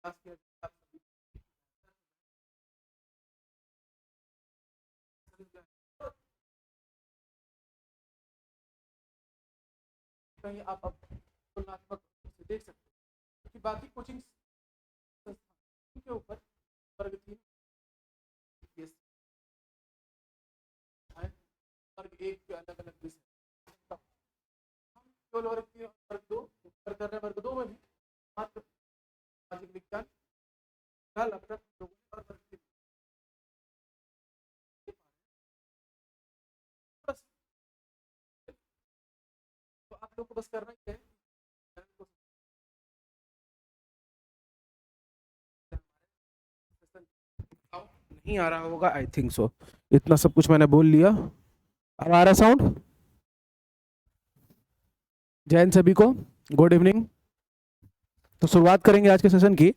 कहीं आप तुलनात्मक रूप से देख सकते हैं कि बाकी कोचिंग संस्थान के ऊपर वर्ग 3 वर्ग 1 के अलग अलग विषय, हम केवल वर्ग 3 और वर्ग 2 ऊपर कर रहे हैं। वर्ग 2 में भी मात्र सामाजिक विज्ञान का लगभग लोगों ने और वर्ग 3 तो आप लोग को बस करना ही है नहीं आ रहा होगा, आई थिंक सो। इतना सब कुछ मैंने बोल लिया। अब आ रहा साउंड? जय हिंद सभी को, गुड इवनिंग। तो शुरुआत करेंगे आज के सेशन की।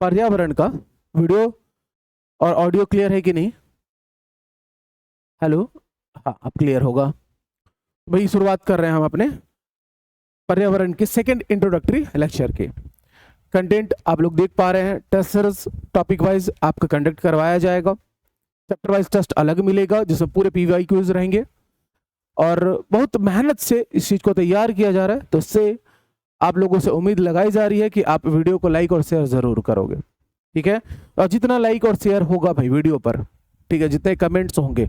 पर्यावरण का वीडियो और ऑडियो क्लियर है कि नहीं? हेलो, हाँ अब क्लियर होगा। भाई शुरुआत कर रहे हैं हम अपने पर्यावरण के सेकंड इंट्रोडक्टरी लेक्चर के। कंटेंट आप लोग देख पा रहे हैं, टेस्ट टॉपिक वाइज आपका कंडक्ट करवाया जाएगा। चैप्टर वाइज टेस्ट अलग मिलेगा जिसमें पूरे PYQs रहेंगे और बहुत मेहनत से इस चीज़ को तैयार किया जा रहा है। तो इससे आप लोगों से उम्मीद लगाई जा रही है कि आप वीडियो को लाइक और शेयर ज़रूर करोगे, ठीक है? और जितना लाइक और शेयर होगा भाई वीडियो पर, ठीक है, जितने कमेंट्स होंगे,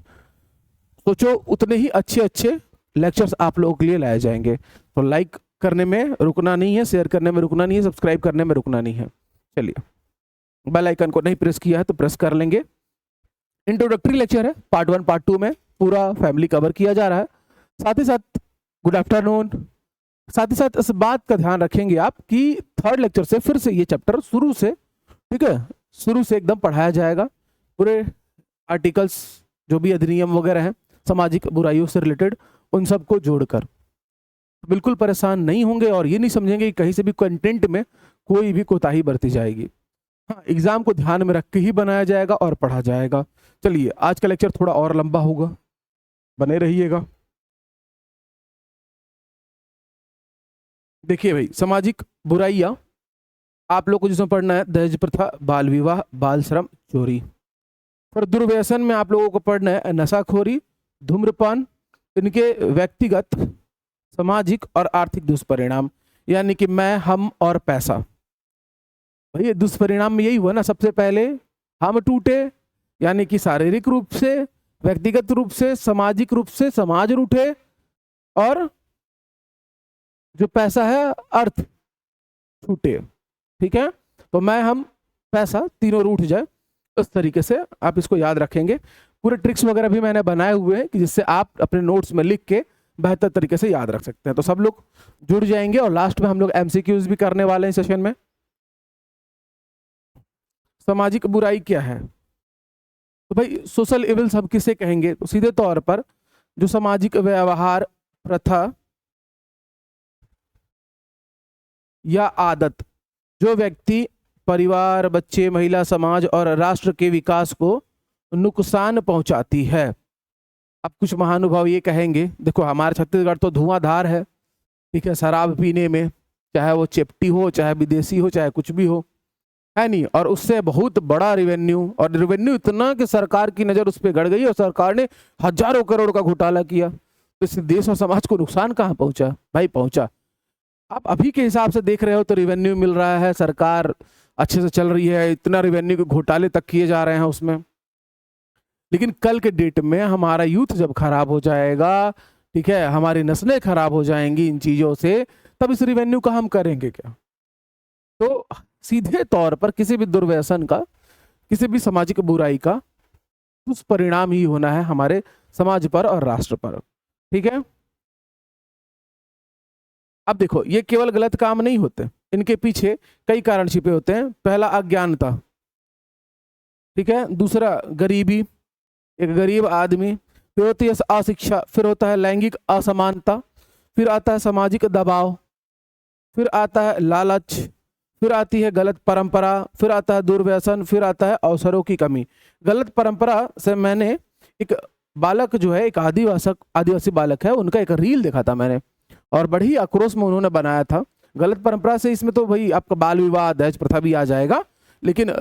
सोचो उतने ही अच्छे अच्छे लेक्चर्स आप लोगों के लिए लाए जाएंगे। तो लाइक करने में रुकना नहीं है, शेयर करने में रुकना नहीं है, सब्सक्राइब करने में रुकना नहीं है। चलिए, बेल आइकन को नहीं प्रेस किया है तो प्रेस कर लेंगे। इंट्रोडक्टरी लेक्चर है, पार्ट 1 पार्ट 2 में पूरा फैमिली कवर किया जा रहा है। साथ ही साथ गुड आफ्टरनून। साथ ही साथ इस बात का ध्यान रखेंगे आप कि थर्ड लेक्चर से फिर से ये चैप्टर शुरू से, ठीक है, शुरू से एकदम पढ़ाया जाएगा। पूरे आर्टिकल्स जो भी अधिनियम वगैरह हैं सामाजिक बुराइयों से रिलेटेड, उन सबको जोड़कर बिल्कुल परेशान नहीं होंगे और ये नहीं समझेंगे कि कहीं से भी कंटेंट में कोई भी कोताही बरती जाएगी। हाँ, एग्जाम को ध्यान में रख के ही बनाया जाएगा और पढ़ा जाएगा। चलिए, आज का लेक्चर थोड़ा और लंबा होगा, बने रहिएगा। देखिए भाई, सामाजिक बुराइयां आप लोग को जिसमें पढ़ना है, दहेज प्रथा, बाल विवाह, बाल श्रम, चोरी। और दुर्व्यसन में आप लोगों को पढ़ना है नशाखोरी, धूम्रपान, इनके व्यक्तिगत, सामाजिक और आर्थिक दुष्परिणाम, यानी कि मैं, हम और पैसा। भाई ये दुष्परिणाम में यही हुआ ना, सबसे पहले हम टूटे, यानी कि शारीरिक रूप से, व्यक्तिगत रूप से, सामाजिक रूप से समाज रूठे, और जो पैसा है अर्थ छूटे, ठीक है? तो मैं, हम, पैसा तीनों रूठ जाए, इस तरीके से आप इसको याद रखेंगे। पूरे ट्रिक्स वगैरह भी मैंने बनाए हुए हैं कि जिससे आप अपने नोट्स में लिख के बेहतर तरीके से याद रख सकते हैं। तो सब लोग जुड़ जाएंगे और लास्ट में हम लोग MCQs भी करने वाले हैं सेशन में। सामाजिक बुराई क्या है? तो भाई सोशल इविल्स हम किसे कहेंगे? तो सीधे तौर पर जो सामाजिक व्यवहार, प्रथा या आदत जो व्यक्ति, परिवार, बच्चे, महिला, समाज और राष्ट्र के विकास को नुकसान पहुंचाती है। अब कुछ महानुभाव ये कहेंगे, देखो हमारे छत्तीसगढ़ तो धुआंधार है, ठीक है, शराब पीने में, चाहे वो चेप्टी हो, चाहे विदेशी हो, चाहे कुछ भी हो, है नहीं? और उससे बहुत बड़ा रिवेन्यू, और रिवेन्यू इतना कि सरकार की नज़र उस पर गड़ गई और सरकार ने हजारों करोड़ का घोटाला किया। तो इससे देश और समाज को नुकसान कहाँ पहुंचा? भाई पहुंचा। आप अभी के हिसाब से देख रहे हो तो रिवेन्यू मिल रहा है, सरकार अच्छे से चल रही है, इतना रिवेन्यू के घोटाले तक किए जा रहे हैं उसमें। लेकिन कल के डेट में हमारा यूथ जब खराब हो जाएगा, ठीक है, हमारी नस्लें खराब हो जाएंगी इन चीजों से, तब इस रिवेन्यू का हम करेंगे क्या? तो सीधे तौर पर किसी भी दुर्व्यसन का, किसी भी सामाजिक बुराई का दुष्परिणाम ही होना है हमारे समाज पर और राष्ट्र पर, ठीक है? अब देखो, ये केवल गलत काम नहीं होते, इनके पीछे कई कारण छिपे होते हैं। पहला अज्ञानता, ठीक है, दूसरा गरीबी, एक गरीब आदमी, फिर होती है अशिक्षा, फिर होता है लैंगिक असमानता, फिर आता है सामाजिक दबाव, फिर आता है लालच, फिर आती है गलत परंपरा, फिर आता है दुर्व्यसन, फिर आता है अवसरों की कमी। गलत परंपरा से मैंने एक बालक जो है, एक आदिवासी बालक है, उनका एक रील देखा था मैंने, और बड़ी ही आक्रोश में उन्होंने बनाया था। गलत परंपरा से इसमें तो भाई आपका बाल विवाह, दहेज प्रथा भी आ जाएगा, लेकिन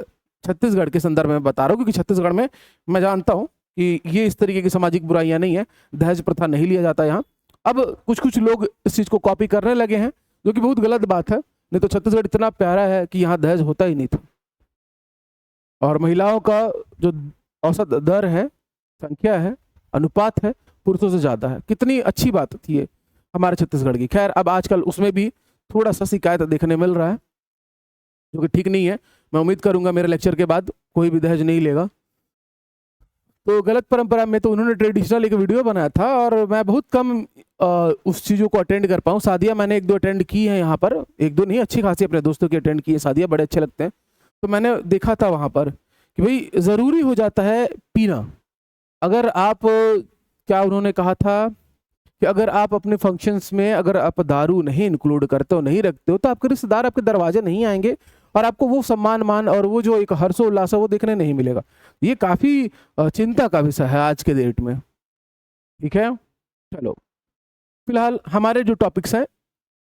छत्तीसगढ़ के संदर्भ में बता रहा हूँ, क्योंकि छत्तीसगढ़ में मैं जानता हूँ कि ये इस तरीके की सामाजिक बुराइयां नहीं है, दहेज प्रथा नहीं लिया जाता यहाँ। अब कुछ कुछ लोग इस चीज को कॉपी करने लगे हैं, जो कि बहुत गलत बात है। नहीं तो छत्तीसगढ़ इतना प्यारा है कि यहाँ दहेज होता ही नहीं था, और महिलाओं का जो औसत दर है, संख्या है, अनुपात है, पुरुषों से ज्यादा है। कितनी अच्छी बात थी ये हमारे छत्तीसगढ़ की। खैर अब आजकल उसमें भी थोड़ा सा शिकायत देखने मिल रहा है, जो कि ठीक नहीं है। मैं उम्मीद करूंगा मेरे लेक्चर के बाद कोई भी दहेज नहीं लेगा। तो गलत परंपरा में तो उन्होंने ट्रेडिशनल एक वीडियो बनाया था, और मैं बहुत कम उस चीज़ों को अटेंड कर पाऊँ। शादियाँ मैंने एक दो अटेंड की हैं यहाँ पर, एक दो नहीं, अच्छी खासी अपने दोस्तों की अटेंड की है शादियाँ, बड़े अच्छे लगते हैं। तो मैंने देखा था वहाँ पर कि भाई ज़रूरी हो जाता है पीना। अगर आप क्या उन्होंने कहा था कि अगर आप अपने फंक्शंस में अगर आप दारू नहीं इंक्लूड करते हो, नहीं रखते हो, तो आपके रिश्तेदार आपके दरवाजे नहीं आएंगे, और आपको वो सम्मान मान और वो जो एक हर्षोल्लास है वो देखने नहीं मिलेगा। ये काफी चिंता का विषय है आज के डेट में। ठीक है, चलो फिलहाल हमारे जो टॉपिक्स हैं,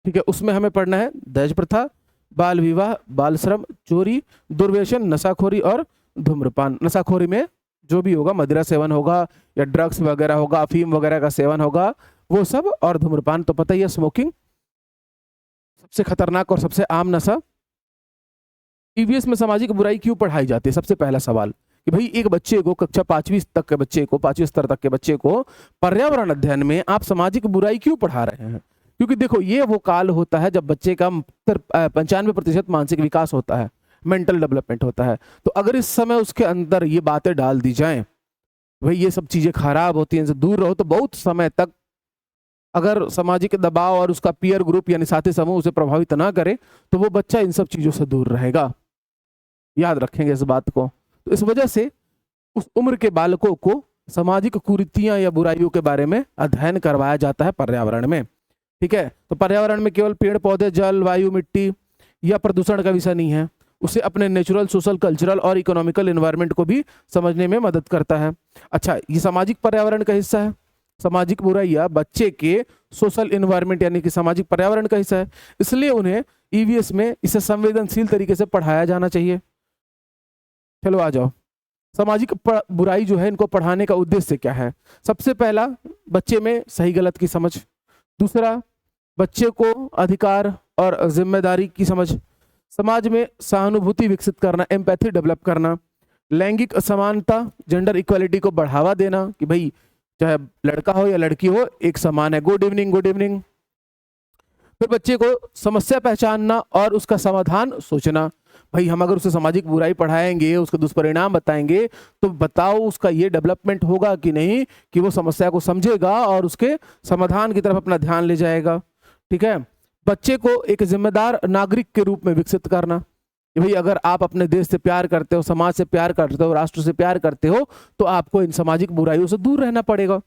ठीक है, उसमें हमें पढ़ना है दहेज प्रथा, बाल विवाह, बाल श्रम, चोरी, दुर्व्यसन, नशाखोरी और धूम्रपान। नशाखोरी में जो भी होगा, मदिरा सेवन होगा या ड्रग्स वगैरह होगा, अफीम वगैरह का सेवन होगा, वो सब। और धूम्रपान तो पता ही है, स्मोकिंग सबसे खतरनाक और सबसे आम नशा। ईवीएस में सामाजिक बुराई क्यों पढ़ाई जाती है? सबसे पहला सवाल कि भाई एक बच्चे को कक्षा 5वीं तक के बच्चे को, 5वीं स्तर तक के बच्चे को पर्यावरण अध्ययन में आप सामाजिक बुराई क्यों पढ़ा रहे हैं? क्योंकि देखो ये वो काल होता है जब बच्चे का 95% मानसिक विकास होता है, मेंटल डेवलपमेंट होता है। तो अगर इस समय उसके अंदर ये बातें डाल दी जाएं, भाई ये सब चीजें खराब होती हैं, इनसे दूर रहो, तो बहुत समय तक अगर सामाजिक दबाव और उसका पीयर ग्रुप यानी साथी समूह उसे प्रभावित ना करे, तो वो बच्चा इन सब चीजों से दूर रहेगा। याद रखेंगे इस बात को। तो इस वजह से उस उम्र के बालकों को सामाजिक कुरीतियां या बुराइयों के बारे में अध्ययन करवाया जाता है पर्यावरण में। ठीक है, तो पर्यावरण में केवल पेड़ पौधे, जल, वायु, मिट्टी या प्रदूषण का विषय नहीं है, उसे अपने नेचुरल, सोशल, कल्चरल और इकोनॉमिकल एनवायरनमेंट को भी समझने में मदद करता है। अच्छा, ये सामाजिक पर्यावरण का हिस्सा है। सामाजिक बुराइयां बच्चे के सोशल एनवायरनमेंट यानी कि सामाजिक पर्यावरण का हिस्सा है, इसलिए उन्हें ईवीएस में इसे संवेदनशील तरीके से पढ़ाया जाना चाहिए। चलो आ जाओ, सामाजिक बुराई जो है, इनको पढ़ाने का उद्देश्य क्या है? सबसे पहला, बच्चे में सही गलत की समझ। दूसरा, बच्चे को अधिकार और जिम्मेदारी की समझ। समाज में सहानुभूति विकसित करना, एम्पैथी डेवलप करना। लैंगिक समानता, जेंडर इक्वालिटी को बढ़ावा देना कि भाई चाहे लड़का हो या लड़की हो एक समान है। Good evening, good evening. फिर बच्चे को समस्या पहचानना और उसका समाधान सोचना। भाई हम अगर उसे सामाजिक बुराई पढ़ाएंगे, उसके दुष्परिणाम बताएंगे, तो बताओ उसका ये डेवलपमेंट होगा कि नहीं कि वो समस्या को समझेगा और उसके समाधान की तरफ अपना ध्यान ले जाएगा। ठीक है, बच्चे को एक जिम्मेदार नागरिक के रूप में विकसित करना कि भाई अगर आप अपने देश से प्यार करते हो, समाज से प्यार करते हो, राष्ट्र से प्यार करते हो, तो आपको इन सामाजिक बुराइयों से दूर रहना पड़ेगा।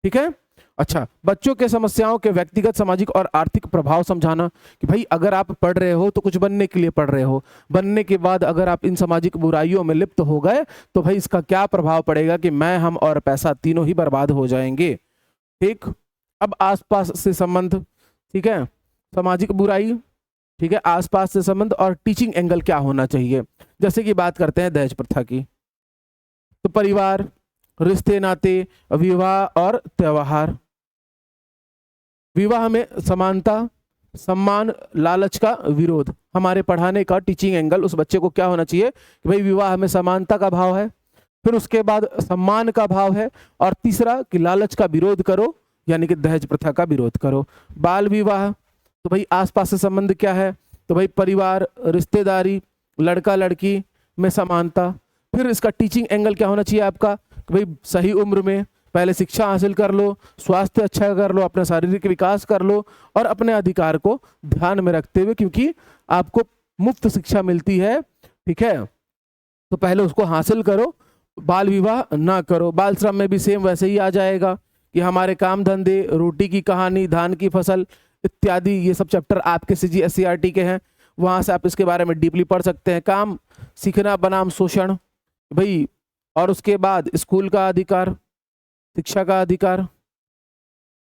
ठीक है, अच्छा, बच्चों के समस्याओं के व्यक्तिगत, सामाजिक और आर्थिक प्रभाव समझाना कि भाई अगर आप पढ़ रहे हो तो कुछ बनने के लिए पढ़ रहे हो, बनने के बाद अगर आप इन सामाजिक बुराइयों में लिप्त हो गए तो भाई इसका क्या प्रभाव पड़ेगा कि मैं, हम और पैसा तीनों ही बर्बाद हो जाएंगे। ठीक, अब आसपास से संबंध। ठीक है, सामाजिक बुराई, ठीक है, आसपास से संबंध और टीचिंग एंगल क्या होना चाहिए। जैसे कि बात करते हैं दहेज प्रथा की, तो परिवार, रिश्ते नाते, विवाह और त्योहार। विवाह में समानता, सम्मान, लालच का विरोध। हमारे पढ़ाने का टीचिंग एंगल उस बच्चे को क्या होना चाहिए कि भाई विवाह में समानता का भाव है, फिर उसके बाद सम्मान का भाव है, और तीसरा कि लालच का विरोध करो यानी कि दहेज प्रथा का विरोध करो। बाल विवाह, तो भाई आसपास से संबंध क्या है, तो भाई परिवार, रिश्तेदारी, लड़का लड़की में समानता। फिर इसका टीचिंग एंगल क्या होना चाहिए आपका कि भाई सही उम्र में पहले शिक्षा हासिल कर लो, स्वास्थ्य अच्छा कर लो, अपना शारीरिक विकास कर लो, और अपने अधिकार को ध्यान में रखते हुए, क्योंकि आपको मुफ्त शिक्षा मिलती है, ठीक है, तो पहले उसको हासिल करो, बाल विवाह ना करो। बाल श्रम में भी सेम वैसे ही आ जाएगा कि हमारे काम धंधे, रोटी की कहानी, धान की फसल इत्यादि, ये सब चैप्टर आपके CGSCRT के हैं, वहां से आप इसके बारे में डीपली पढ़ सकते हैं। काम सीखना बनाम शोषण भाई, और उसके बाद स्कूल का अधिकार, शिक्षा का अधिकार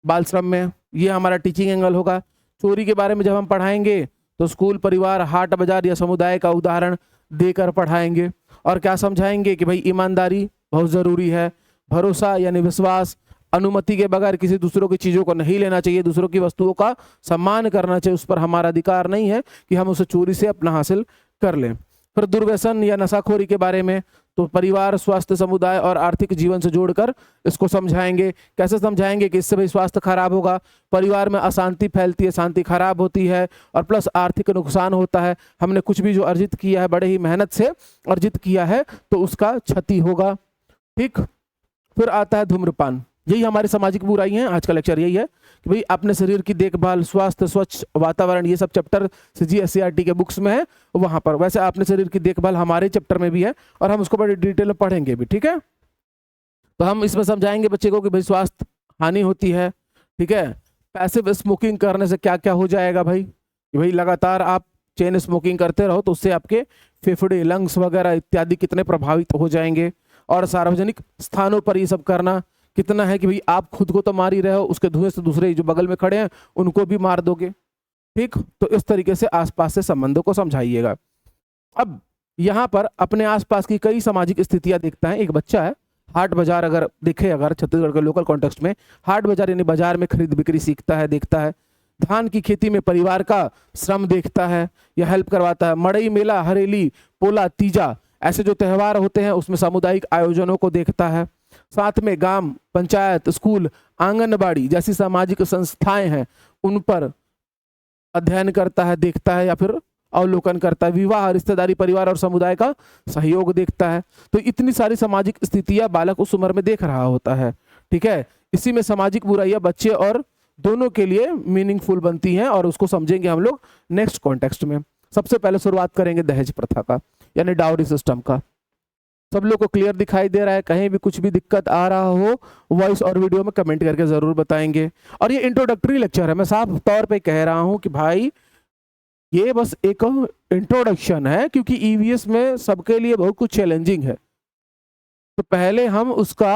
बाल श्रम में, ये हमारा टीचिंग एंगल होगा। चोरी के बारे में जब हम पढ़ाएंगे तो स्कूल, परिवार, हाट बाजार या समुदाय का उदाहरण देकर पढ़ाएंगे। और क्या समझाएंगे कि भाई ईमानदारी बहुत जरूरी है, भरोसा यानी विश्वास, अनुमति के बगैर किसी दूसरों की चीजों को नहीं लेना चाहिए, दूसरों की वस्तुओं का सम्मान करना चाहिए, उस पर हमारा अधिकार नहीं है कि हम उसे चोरी से अपना हासिल कर लें। फिर दुर्व्यसन या नशाखोरी के बारे में तो परिवार, स्वास्थ्य, समुदाय और आर्थिक जीवन से जोड़कर इसको समझाएंगे। कैसे समझाएंगे कि इससे भाई स्वास्थ्य खराब होगा, परिवार में अशांति फैलती है, शांति खराब होती है और प्लस आर्थिक नुकसान होता है। हमने कुछ भी जो अर्जित किया है बड़े ही मेहनत से अर्जित किया है तो उसका क्षति होगा। ठीक, फिर आता है धूम्रपान। यही हमारी सामाजिक बुराई है। आज का लेक्चर यही है कि भाई अपने शरीर की देखभाल, स्वास्थ्य, स्वच्छ वातावरण, ये सब चैप्टर CGSCRT के बुक्स में है वहां पर। वैसे अपने शरीर की देखभाल हमारे चैप्टर में भी है और हम उसको बड़ी डिटेल में पढ़ेंगे भी। ठीक है, तो हम इसमें समझाएंगे बच्चे को कि भाई स्वास्थ्य हानि होती है। ठीक है, पैसिव स्मोकिंग करने से क्या क्या हो जाएगा भाई, कि भाई लगातार आप चेन स्मोकिंग करते रहो तो उससे आपके फेफड़े, लंग्स वगैरह इत्यादि कितने प्रभावित हो जाएंगे। और सार्वजनिक स्थानों पर ये सब करना कितना है कि भाई आप खुद को तो मार ही रहे हो, उसके धुएं से दूसरे जो बगल में खड़े हैं उनको भी मार दोगे। ठीक, तो इस तरीके से आसपास से संबंधों को समझाइएगा। अब यहाँ पर अपने आसपास की कई सामाजिक स्थितियां देखता है। एक बच्चा है, हाट बाजार अगर देखे, अगर छत्तीसगढ़ के लोकल कॉन्टेक्स्ट में हाट बाजार यानी बाजार में खरीद बिक्री सीखता है, देखता है। धान की खेती में परिवार का श्रम देखता है या हेल्प करवाता है। मड़ई, मेला, हरेली, पोला, तीजा ऐसे जो त्यौहार होते हैं उसमें सामुदायिक आयोजनों को देखता है। साथ में ग्राम पंचायत, स्कूल, आंगनबाड़ी जैसी सामाजिक संस्थाएं हैं उन पर अध्ययन करता है, देखता है या फिर अवलोकन करता है। विवाह, रिश्तेदारी, परिवार और समुदाय का सहयोग देखता है। तो इतनी सारी सामाजिक स्थितियां बालक उस उम्र में देख रहा होता है। ठीक है, इसी में सामाजिक बुराइयां बच्चे और दोनों के लिए मीनिंगफुल बनती हैं और उसको समझेंगे हम लोग नेक्स्ट कॉन्टेक्स्ट में। सबसे पहले शुरुआत करेंगे दहेज प्रथा का यानी डाउरी सिस्टम का। सब लोग को क्लियर दिखाई दे रहा है? कहीं भी कुछ भी दिक्कत आ रहा हो वॉइस और वीडियो में कमेंट करके जरूर बताएंगे। और ये इंट्रोडक्टरी लेक्चर है, मैं साफ तौर पे कह रहा हूं कि भाई ये बस एक इंट्रोडक्शन है, क्योंकि ईवीएस में सबके लिए बहुत कुछ चैलेंजिंग है। तो पहले हम उसका,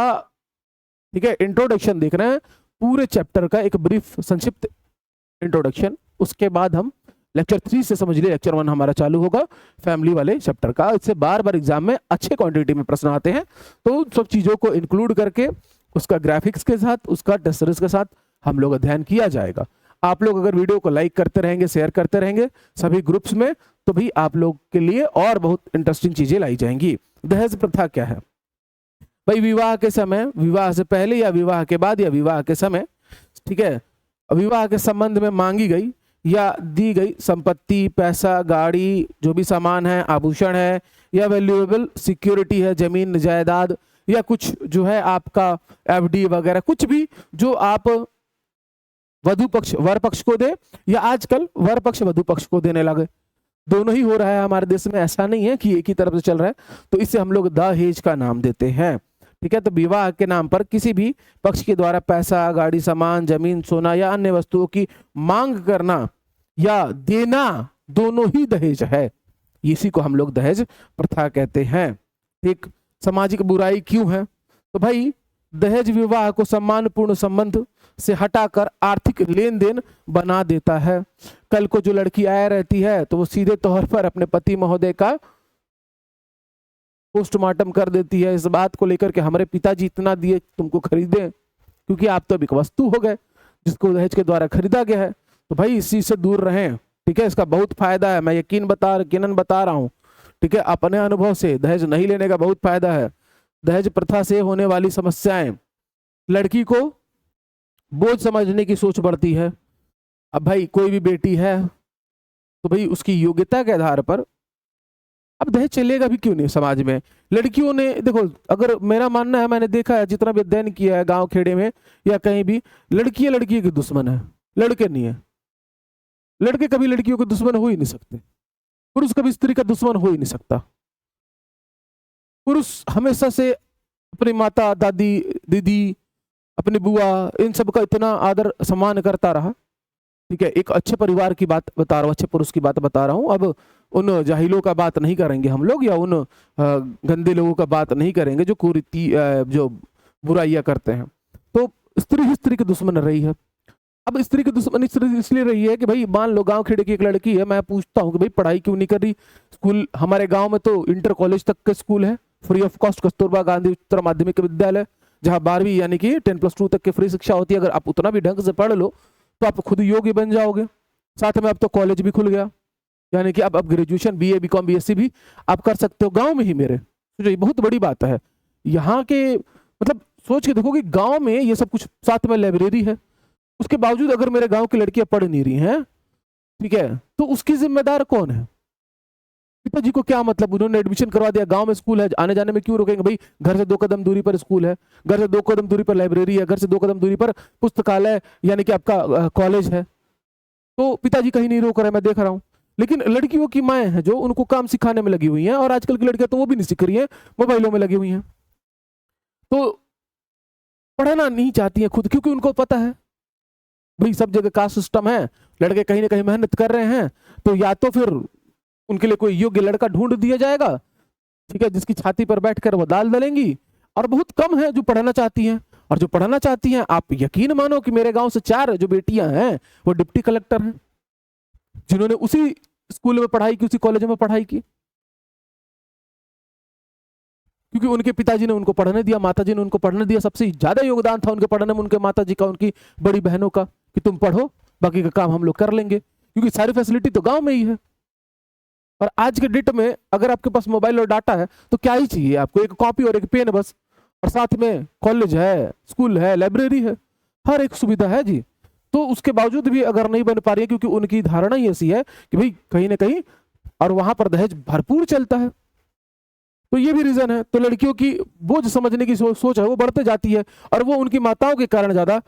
ठीक है, इंट्रोडक्शन देख रहे हैं, पूरे चैप्टर का एक ब्रीफ संक्षिप्त इंट्रोडक्शन। उसके बाद हम लेक्चर 3 से समझ लिए, लेक्चर 1 हमारा चालू होगा फैमिली वाले चैप्टर का। इससे बार बार एग्जाम में अच्छे क्वांटिटी में प्रश्न आते हैं, तो उन सब चीजों को इंक्लूड करके उसका ग्राफिक्स के साथ, उसका टेस्ट सीरीज के साथ हम लोग अध्ययन किया जाएगा। आप लोग अगर वीडियो को लाइक करते रहेंगे, शेयर करते रहेंगे सभी ग्रुप्स में, तो भी आप लोग के लिए और बहुत इंटरेस्टिंग चीजें लाई जाएंगी। दहेज प्रथा क्या है भाई? विवाह के समय, विवाह से पहले या विवाह के बाद या विवाह के समय, ठीक है, विवाह के संबंध में मांगी गई या दी गई संपत्ति, पैसा, गाड़ी, जो भी सामान है, आभूषण है या वैल्यूएबल सिक्योरिटी है, जमीन जायदाद या कुछ जो है आपका एफडी वगैरह, कुछ भी जो आप वधु पक्ष वर पक्ष को दे या आजकल वर पक्ष वधु पक्ष को देने लगे। दोनों ही हो रहा है हमारे देश में, ऐसा नहीं है कि एक ही तरफ से चल रहा है। तो इसे हम लोग दहेज का नाम देते हैं। ठीक है, तो विवाह के नाम पर किसी भी पक्ष के द्वारा पैसा, गाड़ी, सामान, जमीन, सोना या अन्य वस्तुओं की मांग करना या देना, दोनों ही दहेज है। इसी को हम लोग दहेज प्रथा कहते हैं। ठीक, सामाजिक बुराई क्यों है? तो भाई दहेज विवाह को सम्मानपूर्ण संबंध से हटाकर आर्थिक लेन देन बना देता है। कल को जो लड़की आया रहती है तो वो सीधे तौर पर अपने पति महोदय का पोस्टमार्टम कर देती है इस बात को लेकर के हमारे पिताजी इतना दिए तुमको खरीदे, क्योंकि आप तो एक वस्तु हो गए जिसको दहेज के द्वारा खरीदा गया है। तो भाई इस चीज से दूर रहें। ठीक है, इसका बहुत फायदा है, मैं यकीनन बता रहा हूँ। ठीक है, अपने अनुभव से दहेज नहीं लेने का बहुत फायदा है। दहेज प्रथा से होने वाली समस्याएं, लड़की को बोझ समझने की सोच बढ़ती है। अब भाई कोई भी बेटी है तो भाई उसकी योग्यता के आधार पर अब दहेज चलेगा भी क्यों नहीं समाज में। लड़कियों ने देखो, अगर मेरा मानना है, मैंने देखा है जितना भी अध्ययन किया है गांव खेड़े में या कहीं भी, लड़की की दुश्मन है, लड़के नहीं है। लड़के कभी लड़कियों के दुश्मन हो ही नहीं सकते, पुरुष कभी स्त्री का दुश्मन हो ही नहीं सकता। पुरुष हमेशा से अपनी माता, दादी, दीदी, अपनी बुआ, इन सब का इतना आदर सम्मान करता रहा। ठीक है, एक अच्छे परिवार की बात बता रहा हूँ, अच्छे पुरुष की बात बता रहा हूँ। अब उन जाहिलों का बात नहीं करेंगे हम लोग, या उन गंदे लोगों का बात नहीं करेंगे जो कुरीति, जो बुराइयां करते हैं। तो स्त्री ही स्त्री की दुश्मन रही है। अब इस तरह की दुश्मनी इसलिए रही है कि भाई मान लो गांव खेड़े की एक लड़की है, मैं पूछता हूँ कि भाई पढ़ाई क्यों नहीं कर रही। स्कूल हमारे गांव में तो इंटर कॉलेज तक के स्कूल है, free of cost, Kasturba Gandhi उच्चतर माध्यमिक विद्यालय, जहां 12वीं यानी कि 10+2 तक की फ्री शिक्षा होती है। अगर आप उतना भी ढंग से पढ़ लो तो आप खुद योग्य बन जाओगे। साथ में अब तो कॉलेज भी खुल गया, यानी कि अब ग्रेजुएशन BA BCom BSc भी आप कर सकते हो गांव में ही। मेरे तो ये बहुत बड़ी बात है यहाँ के, मतलब सोच के देखो कि गांव में ये सब कुछ, साथ में लाइब्रेरी है, उसके बावजूद अगर मेरे गांव की लड़कियां पढ़ नहीं रही हैं, ठीक है, तो उसकी जिम्मेदार कौन है? पिताजी को क्या मतलब, उन्होंने एडमिशन करवा दिया, गांव में स्कूल है, आने जाने में क्यों रोकेंगे? भाई घर से 2 कदम दूरी पर स्कूल है, घर से 2 कदम दूरी पर लाइब्रेरी है, घर से 2 कदम दूरी पर पुस्तकालय यानी कि आपका कॉलेज है, तो पिताजी कहीं नहीं रोक रहे, मैं देख रहा हूँ। लेकिन लड़कियों की माएँ हैं जो उनको काम सिखाने में लगी हुई हैं, और आजकल की लड़कियां तो वो भी नहीं सीख रही हैं, मोबाइलों में लगी हुई हैं, तो पढ़ना नहीं चाहती हैं खुद, क्योंकि उनको पता है भाई सब जगह कास्ट सिस्टम है, लड़के कहीं ना कहीं मेहनत कर रहे हैं, तो या तो फिर उनके लिए कोई योग्य लड़का ढूंढ दिया जाएगा, ठीक है, जिसकी छाती पर बैठकर वो दाल दलेंगी, और बहुत कम है जो पढ़ना चाहती हैं। और जो पढ़ना चाहती हैं, आप यकीन मानो कि मेरे गांव से 4 जो बेटियां हैं वो डिप्टी कलेक्टर हैं, जिन्होंने उसी स्कूल में पढ़ाई की, उसी कॉलेज में पढ़ाई की, क्योंकि उनके पिताजी ने उनको पढ़ने दिया, माताजी ने उनको पढ़ने दिया। सबसे ज्यादा योगदान था उनके पढ़ने में उनके माताजी का, उनकी बड़ी बहनों का, कि तुम पढ़ो, बाकी का काम हम लोग कर लेंगे, क्योंकि सारी फैसिलिटी तो गांव में ही है। और आज के डेट में अगर आपके पास मोबाइल और डाटा है तो क्या ही चाहिए आपको, एक कॉपी और एक पेन बस, और साथ में कॉलेज है, स्कूल है, लाइब्रेरी है, हर एक सुविधा है जी। तो उसके बावजूद भी अगर नहीं बन पा रही है, क्योंकि उनकी धारणा ही ऐसी है कि भाई कहीं ना कहीं, और वहां पर दहेज भरपूर चलता है, तो ये भी रीजन है। तो लड़कियों की बोझ समझने की सोच है वो बढ़ते जाती है, और वो उनकी माताओं के कारण ज्यादा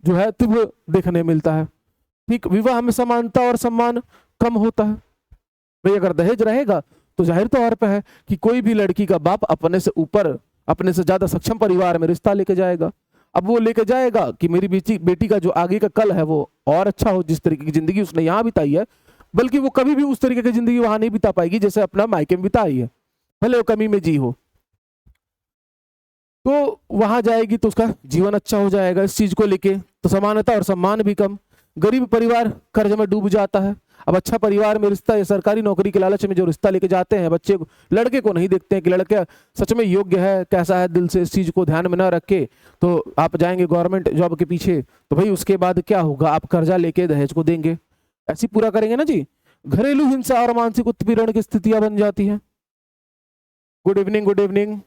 जो है तीव्र देखने मिलता है। ठीक, विवाह में समानता और सम्मान कम होता है। भाई अगर दहेज रहेगा तो जाहिर तौर पर है कि कोई भी लड़की का बाप अपने से ऊपर, अपने से ज्यादा सक्षम परिवार में रिश्ता लेके जाएगा। अब वो लेके जाएगा कि मेरी बेटी का जो आगे का कल है वो और अच्छा हो, जिस तरीके की जिंदगी उसने यहाँ बिताई है, बल्कि वो कभी भी उस तरीके की जिंदगी वहां नहीं बिता पाएगी जैसे अपना मायके में बिताई है, भले वो कमी में जी हो। तो वहां जाएगी तो उसका जीवन अच्छा हो जाएगा। इस चीज को लेके तो समानता और सम्मान भी कम। गरीब परिवार कर्ज में डूब जाता है। अब अच्छा परिवार में रिश्ता या सरकारी नौकरी के लालच में जो रिश्ता लेके जाते हैं बच्चे को, लड़के को नहीं देखते हैं कि लड़का सच में योग्य है, कैसा है दिल से, इस चीज को ध्यान में ना रख के तो आप जाएंगे गवर्नमेंट जॉब के पीछे, तो भाई उसके बाद क्या होगा, आप कर्जा लेके दहेज को देंगे, ऐसी पूरा करेंगे ना जी। घरेलू हिंसा और मानसिक उत्पीड़न की स्थितियां बन जाती हैं। Good evening, good evening.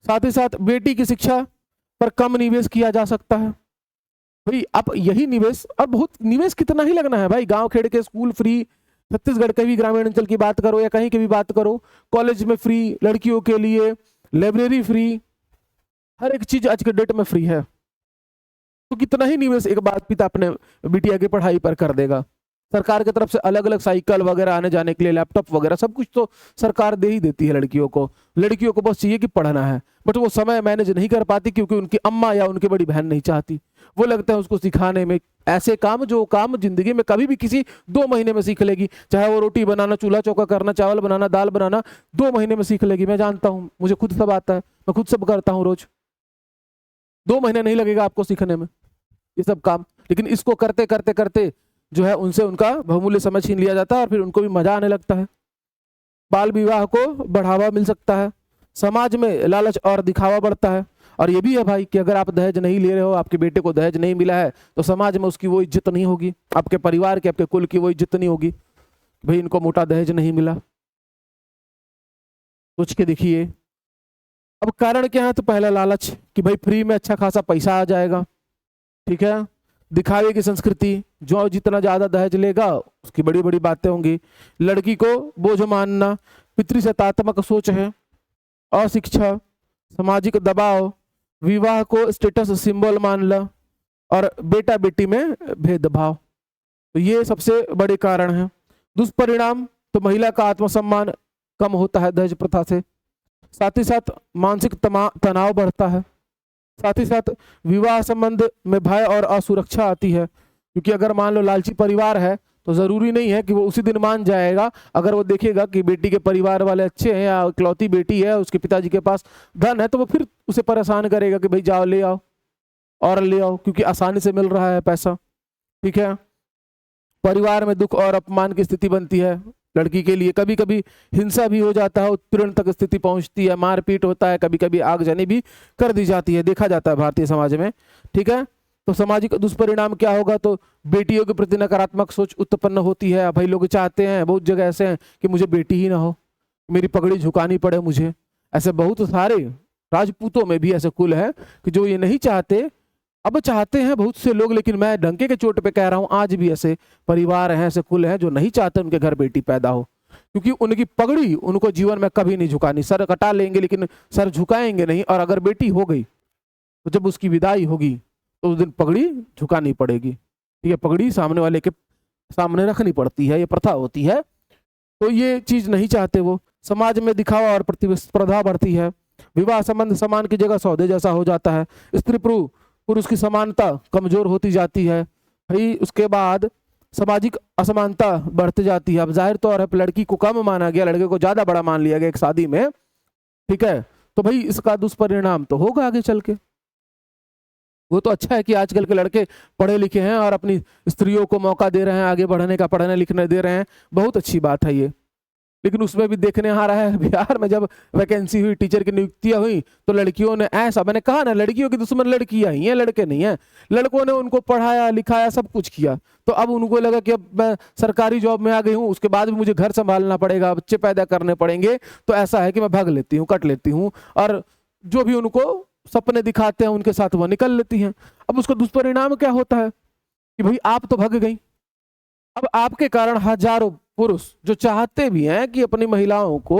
साथ ही साथ बेटी की शिक्षा पर कम निवेश किया जा सकता है। भाई अब यही निवेश, और बहुत निवेश कितना ही लगना है भाई, गांव खेड़ के स्कूल फ्री, छत्तीसगढ़ के भी ग्रामीण अंचल की बात करो या कहीं की भी बात करो, कॉलेज में फ्री, लड़कियों के लिए लाइब्रेरी फ्री, हर एक चीज आज के डेट में फ्री है। तो कितना ही निवेश एक बात पिता अपने बिटिया की पढ़ाई पर कर देगा। सरकार की तरफ से अलग अलग साइकिल वगैरह आने जाने के लिए, लैपटॉप वगैरह सब कुछ तो सरकार दे ही देती है लड़कियों को। लड़कियों को बस चाहिए कि पढ़ना है, बट वो समय मैनेज नहीं कर पाती क्योंकि उनकी अम्मा या उनकी बड़ी बहन नहीं चाहती। वो लगता है उसको सिखाने में ऐसे काम जो काम जिंदगी में कभी भी किसी 2 महीने में सीख लेगी, चाहे वो रोटी बनाना, चूल्हा चौका करना, चावल बनाना, दाल बनाना, 2 महीने में सीख लेगी। मैं जानता हूँ, मुझे खुद सब आता है, मैं खुद सब करता हूँ रोज। 2 महीने नहीं लगेगा आपको सीखने में ये सब काम, लेकिन इसको करते करते करते जो है उनसे उनका बहुमूल्य समय छीन लिया जाता है और फिर उनको भी मजा आने लगता है। बाल विवाह को बढ़ावा मिल सकता है। समाज में लालच और दिखावा बढ़ता है। और ये भी है भाई कि अगर आप दहेज नहीं ले रहे हो, आपके बेटे को दहेज नहीं मिला है, तो समाज में उसकी वो इज्जत नहीं होगी, आपके परिवार की, आपके कुल की वो इज्जत नहीं होगी, भाई इनको मोटा दहेज नहीं मिला। सोच के देखिए। अब कारण क्या है, तो पहला लालच कि भाई फ्री में अच्छा खासा पैसा आ जाएगा, ठीक है। दिखावे की संस्कृति, जो जितना ज्यादा दहेज लेगा उसकी बड़ी बड़ी बातें होंगी। लड़की को बोझ मानना, पितृसत्तात्मक सोच है। अशिक्षा, सामाजिक दबाव, विवाह को स्टेटस सिंबल मानना, और बेटा बेटी में भेदभाव, तो ये सबसे बड़े कारण हैं। दुष्परिणाम तो महिला का आत्मसम्मान कम होता है दहेज प्रथा से। साथ ही साथ मानसिक तनाव बढ़ता है। साथ ही साथ विवाह संबंध में भय और असुरक्षा आती है, क्योंकि अगर मान लो लालची परिवार है तो जरूरी नहीं है कि वो उसी दिन मान जाएगा। अगर वो देखेगा कि बेटी के परिवार वाले अच्छे हैं या इकलौती बेटी है, उसके पिताजी के पास धन है, तो वो फिर उसे परेशान करेगा कि भाई जाओ ले आओ और ले आओ, क्योंकि आसानी से मिल रहा है पैसा। ठीक है। परिवार में दुख और अपमान की स्थिति बनती है लड़की के लिए, कभी कभी हिंसा भी हो जाता है, उत्पीड़न तक स्थिति पहुंचती है, मारपीट होता है, कभी कभी आगजनी भी कर दी जाती है, देखा जाता है भारतीय समाज में। ठीक है, तो सामाजिक दुष्परिणाम क्या होगा, तो बेटियों के प्रति नकारात्मक सोच उत्पन्न होती है। भाई लोग चाहते हैं, बहुत जगह ऐसे हैं कि मुझे बेटी ही ना हो, मेरी पगड़ी झुकानी पड़े मुझे। ऐसे बहुत सारे राजपूतों में भी ऐसे कुल है कि जो ये नहीं चाहते, अब चाहते हैं बहुत से लोग, लेकिन मैं डंके के चोट पे कह रहा हूं आज भी ऐसे परिवार हैं, ऐसे कुल हैं जो नहीं चाहते उनके घर बेटी पैदा हो, क्योंकि उनकी पगड़ी उनको जीवन में कभी नहीं झुकानी। सर कटा लेंगे लेकिन सर झुकाएंगे नहीं, और अगर बेटी हो गई तो जब उसकी विदाई होगी तो उस दिन पगड़ी झुकानी पड़ेगी। ठीक है, पगड़ी सामने वाले के सामने रखनी पड़ती है, ये प्रथा होती है। तो ये चीज नहीं चाहते वो। समाज में दिखावा और प्रतिस्पर्धा बढ़ती है, विवाह संबंध समान की जगह सौदे जैसा हो जाता है, स्त्री पुरुष की समानता कमजोर होती जाती है। भाई उसके बाद सामाजिक असमानता बढ़ती जाती है। अब जाहिर तौर है लड़की को कम माना गया, लड़के को ज्यादा बड़ा मान लिया गया एक शादी में। ठीक है, तो भाई इसका दुष्परिणाम तो होगा आगे चल के। वो तो अच्छा है कि आजकल के लड़के पढ़े लिखे हैं और अपनी स्त्रियों को मौका दे रहे हैं आगे बढ़ने का, पढ़ने लिखने दे रहे हैं, बहुत अच्छी बात है ये। लेकिन उसमें भी देखने आ रहा है बिहार में जब वैकेंसी हुई, टीचर की नियुक्तियां हुई, तो लड़कियों ने ऐसा, मैंने कहा ना लड़कियों की दुश्मन लड़कियां ही हैं, लड़के नहीं हैं। लड़कों ने उनको पढ़ाया लिखाया सब कुछ किया, तो अब उनको लगा कि अब मैं सरकारी जॉब में आ गई हूँ, उसके बाद भी मुझे घर संभालना पड़ेगा, बच्चे पैदा करने पड़ेंगे, तो ऐसा है कि मैं भाग लेती हूँ, कट लेती हूँ, और जो भी उनको सपने दिखाते हैं उनके साथ वो निकल लेती हैं। अब उसका दुष्परिणाम क्या होता है कि भाई आप तो भाग गई, अब आपके कारण हजारों पुरुष जो चाहते भी हैं कि अपनी महिलाओं को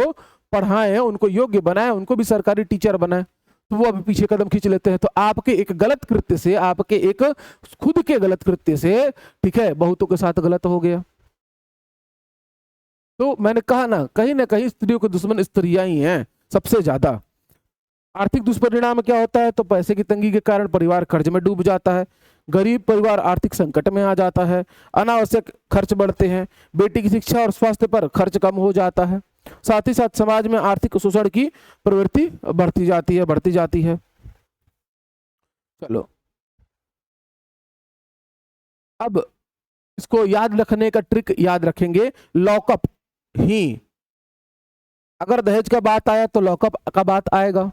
पढ़ाएं, उनको योग्य बनाएं, उनको भी सरकारी टीचर बनाएं, तो वो अभी पीछे कदम खींच लेते हैं। तो आपके एक गलत कृत्य से, आपके एक खुद के गलत कृत्य से, ठीक है, बहुतों के साथ गलत हो गया। तो मैंने कहा ना कहीं स्त्रियों के दुश्मन स्त्रियां ही हैं सबसे ज्यादा। आर्थिक दुष्परिणाम क्या होता है, तो पैसे की तंगी के कारण परिवार कर्ज में डूब जाता है, गरीब परिवार आर्थिक संकट में आ जाता है, अनावश्यक खर्च बढ़ते हैं, बेटी की शिक्षा और स्वास्थ्य पर खर्च कम हो जाता है, साथ ही साथ समाज में आर्थिक शोषण की प्रवृत्ति बढ़ती जाती है। चलो अब इसको याद रखने का ट्रिक याद रखेंगे, लॉकअप ही, अगर दहेज का बात आया तो लॉकअप का बात आएगा,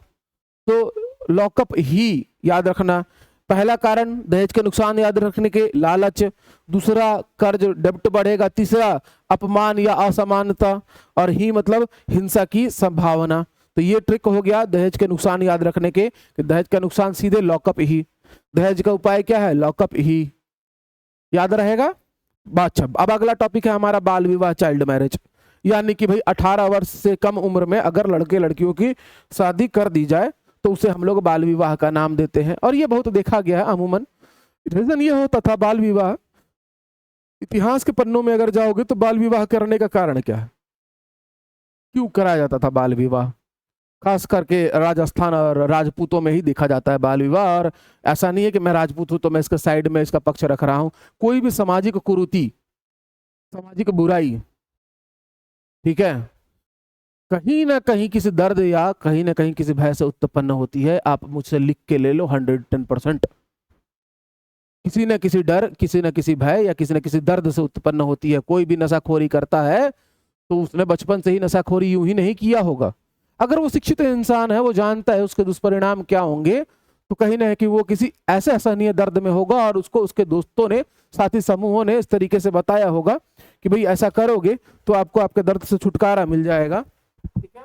तो लॉकअप ही याद रखना। पहला कारण दहेज के नुकसान याद रखने के लालच, दूसरा कर्ज डेब्ट बढ़ेगा, तीसरा अपमान या असमानता, और ही मतलब हिंसा की संभावना। तो ये ट्रिक हो गया दहेज के नुकसान याद रखने के, दहेज का नुकसान सीधे लॉकअप ही, दहेज का उपाय क्या है, लॉकअप ही, याद रहेगा। अच्छा, अब अगला टॉपिक है हमारा बाल विवाह, चाइल्ड मैरिज, यानी कि भाई 18 वर्ष से कम उम्र में अगर लड़के लड़कियों की शादी कर दी जाए तो उसे हम लोग बाल विवाह का नाम देते हैं। और ये बहुत देखा गया है अमूमन। रीजन ये होता था बाल विवाह, इतिहास के पन्नों में अगर जाओगे तो बाल विवाह करने का कारण क्या है, क्यों कराया जाता था बाल विवाह, खास करके राजस्थान और राजपूतों में ही देखा जाता है बाल विवाह। और ऐसा नहीं है कि मैं राजपूत हूं तो मैं इसका साइड में इसका पक्ष रख रहा हूं, कोई भी सामाजिक कुरीति, सामाजिक बुराई, ठीक है, कहीं ना कहीं किसी दर्द या कहीं ना कहीं किसी भय से उत्पन्न होती है। आप मुझसे लिख के ले लो 110%, किसी न किसी डर, किसी न किसी भय या किसी न किसी दर्द से उत्पन्न होती है। कोई भी नशाखोरी करता है तो उसने बचपन से ही नशाखोरी यूं ही नहीं किया होगा। अगर वो शिक्षित इंसान है, वो जानता है उसके दुष्परिणाम क्या होंगे, तो कहीं ना कि वो किसी ऐसे असहनीय दर्द में होगा और उसको उसके दोस्तों ने, साथी समूहों ने इस तरीके से बताया होगा कि भाई ऐसा करोगे तो आपको आपके दर्द से छुटकारा मिल जाएगा। ठीक है,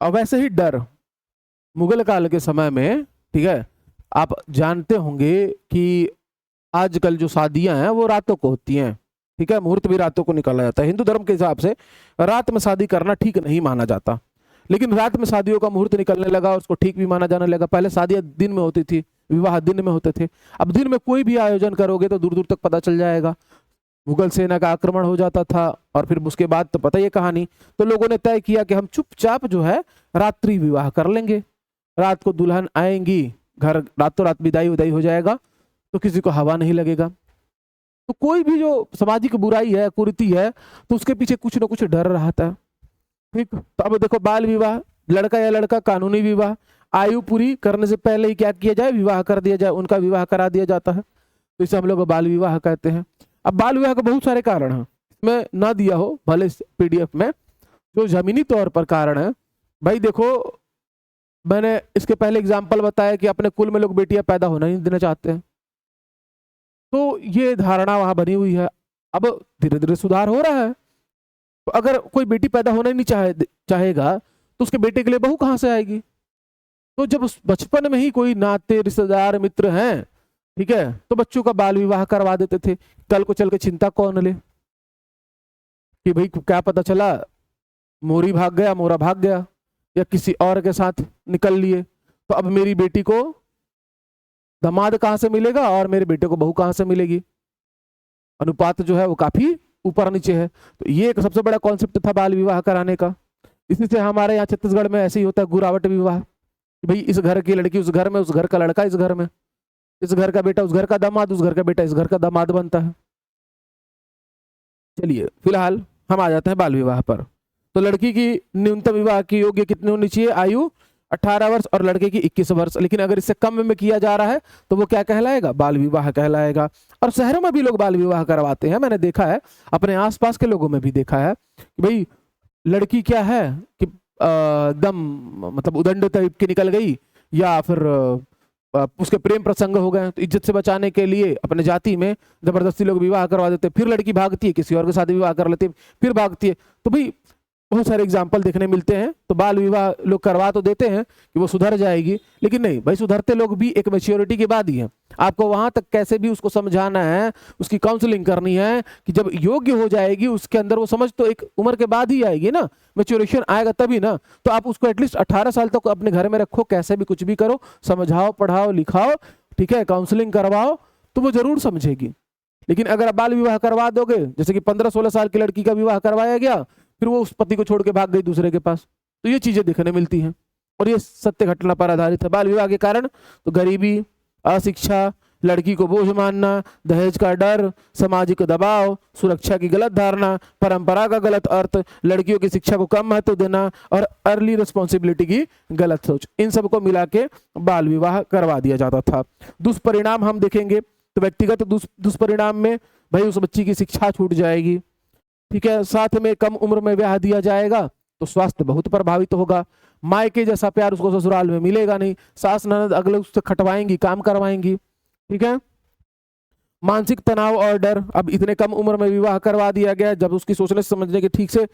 और वैसे ही डर मुगल काल के समय में, ठीक है, आप जानते होंगे कि आजकल जो शादियां हैं वो रातों को होती हैं, ठीक है, मुहूर्त भी रातों को निकाला जाता है। हिंदू धर्म के हिसाब से रात में शादी करना ठीक नहीं माना जाता, लेकिन रात में शादियों का मुहूर्त निकलने लगा और उसको ठीक भी माना जाने लगा। पहले शादियां दिन में होती थी, विवाह दिन में होते थे, अब दिन में कोई भी आयोजन करोगे तो दूर दूर तक पता चल जाएगा। मुगल सेना का आक्रमण हो जाता था और फिर उसके बाद तो पता ही है कहानी। तो लोगों ने तय किया कि हम चुपचाप जो है रात्रि विवाह कर लेंगे, रात को दुल्हन आएंगी, घर रातों रात विदाई उदाई हो जाएगा, तो किसी को हवा नहीं लगेगा। तो कोई भी जो सामाजिक बुराई है, कुरीति है, तो उसके पीछे कुछ ना कुछ डर रहता है। ठीक, तो अब देखो बाल विवाह, लड़का या लड़का कानूनी विवाह, आयु पूरी करने से पहले ही क्या किया जाए, विवाह कर दिया जाए, उनका विवाह करा दिया जाता है, तो इसे हम लोग बाल विवाह कहते हैं। अब बाल विवाह के बहुत सारे कारण हैं, इसमें ना दिया हो भले पीडीएफ में, जो जमीनी तौर पर कारण है भाई देखो, मैंने इसके पहले एग्जाम्पल बताया कि अपने कुल में लोग बेटियां पैदा होना नहीं देना चाहते हैं, तो ये धारणा वहां बनी हुई है। अब धीरे धीरे सुधार हो रहा है, तो अगर कोई बेटी पैदा होना ही नहीं चाहेगा तो उसके बेटे के लिए बहू कहां से आएगी? तो जब उस बचपन में ही कोई नाते रिश्तेदार मित्र हैं, ठीक है, तो बच्चों का बाल विवाह करवा देते थे। कल को चल के चिंता कौन ले कि भाई क्या पता चला मोरी भाग गया, मोरा भाग गया, या किसी और के साथ निकल लिए, तो अब मेरी बेटी को दामाद कहां से मिलेगा और मेरे बेटे को बहू कहां से मिलेगी? अनुपात जो है वो काफी ऊपर नीचे है। तो ये एक सबसे बड़ा कॉन्सेप्ट था बाल विवाह कराने का। इसी से हमारे यहाँ छत्तीसगढ़ में ऐसे ही होता है गुरावट विवाह, भाई इस घर की लड़की उस घर में, उस घर का लड़का इस घर में, इस घर का बेटा उस घर का दामाद, उस घर का बेटा इस घर का दामाद बनता है। चलिए फिलहाल हम आ जाते हैं बाल विवाह पर। तो लड़की की न्यूनतम विवाह की योग्य कितनी होनी चाहिए आयु? 18 वर्ष, और लड़के की 21 वर्ष। लेकिन अगर इससे कम में किया जा रहा है तो वो क्या कहलाएगा? बाल विवाह कहलाएगा। और शहरों में भी लोग बाल विवाह करवाते हैं, मैंने देखा है, अपने आसपास के लोगों में भी देखा है कि भाई लड़की क्या है कि एकदम मतलब उदंड टाइप की निकल गई, या फिर उसके प्रेम प्रसंग हो गए, तो इज्जत से बचाने के लिए अपने जाति में जबरदस्ती लोग विवाह करवा देते, फिर लड़की भागती है, किसी और के साथ विवाह कर लेती है, फिर भागती है। तो भाई बहुत सारे एग्जाम्पल देखने मिलते हैं। तो बाल विवाह लोग करवा तो देते हैं कि वो सुधर जाएगी, लेकिन नहीं भाई, सुधरते लोग भी एक मैच्योरिटी के बाद ही है। आपको वहां तक कैसे भी उसको समझाना है, उसकी काउंसलिंग करनी है कि जब योग्य हो जाएगी, उसके अंदर वो समझ तो एक उम्र के बाद ही आएगी ना, मैच्योरेशन आएगा तभी ना। तो आप उसको एटलीस्ट 18 साल तक अपने घर में रखो, कैसे भी कुछ भी करो, समझाओ, पढ़ाओ, लिखाओ, ठीक है, काउंसलिंग करवाओ, तो वो जरूर समझेगी। लेकिन अगर आप बाल विवाह करवा दोगे, जैसे कि 15-16 साल की लड़की का विवाह करवाया गया, फिर वो उस पति को छोड़ के भाग गई दूसरे के पास, तो ये चीजें देखने मिलती हैं। और ये सत्य घटना पर आधारित है। बाल विवाह के कारण तो गरीबी, अशिक्षा, लड़की को बोझ मानना, दहेज का डर, सामाजिक दबाव, सुरक्षा की गलत धारणा, परंपरा का गलत अर्थ, लड़कियों की शिक्षा को कम महत्व देना और अर्ली रिस्पॉन्सिबिलिटी की गलत सोच, इन सबको मिला के बाल विवाह करवा दिया जाता था। दुष्परिणाम हम देखेंगे तो व्यक्तिगत दुष्परिणाम में भाई उस बच्ची की शिक्षा छूट जाएगी, ठीक है, साथ में कम उम्र में ब्याह दिया जाएगा तो स्वास्थ्य बहुत प्रभावित होगा, मायके जैसा प्यार उसको ससुराल में मिलेगा नहीं, सास ननद अगले उससे खटवाएंगी, काम करवाएंगी, ठीक है। मानसिक तनाव और डर, अब इतने कम उम्र में विवाह करवा दिया गया, जब उसकी सोचने समझने की ठीक से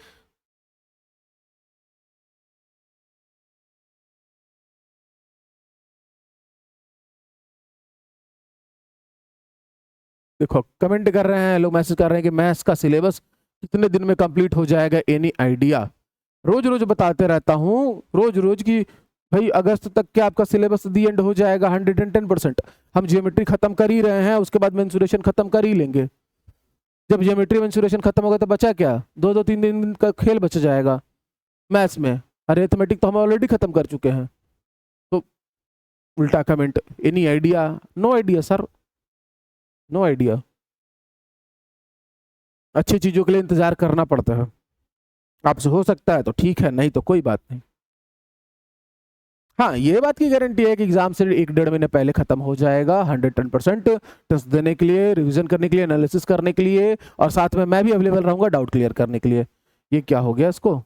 देखो कमेंट कर रहे हैं लोग, मैसेज कर रहे हैं कि मैथ्स का सिलेबस कितने दिन में कंप्लीट हो जाएगा, एनी आइडिया? रोज रोज बताते रहता हूँ, रोज रोज की भाई अगस्त तक के आपका सिलेबस दी एंड हो जाएगा 110%। हम ज्योमेट्री खत्म कर ही रहे हैं, उसके बाद मेंसुरेशन खत्म कर ही लेंगे। जब ज्योमेट्री मेंसुरेशन खत्म होगा तो बचा क्या? 2-2-3 दिन का खेल बच जाएगा मैथ्स में। अरिथमेटिक तो हम ऑलरेडी खत्म कर चुके हैं। तो उल्टा comment, any idea? No idea sir, no idea. अच्छी चीजों के लिए इंतजार करना पड़ता है, आपसे हो सकता है तो ठीक है, नहीं तो कोई बात नहीं। हाँ, ये बात की गारंटी है कि एग्जाम से 1-1.5 महीने पहले खत्म हो जाएगा 110%, टेस्ट देने के लिए, रिवीजन करने के लिए, एनालिसिस करने के लिए, और साथ में मैं भी अवेलेबल रहूंगा डाउट क्लियर करने के लिए। ये क्या हो गया इसको?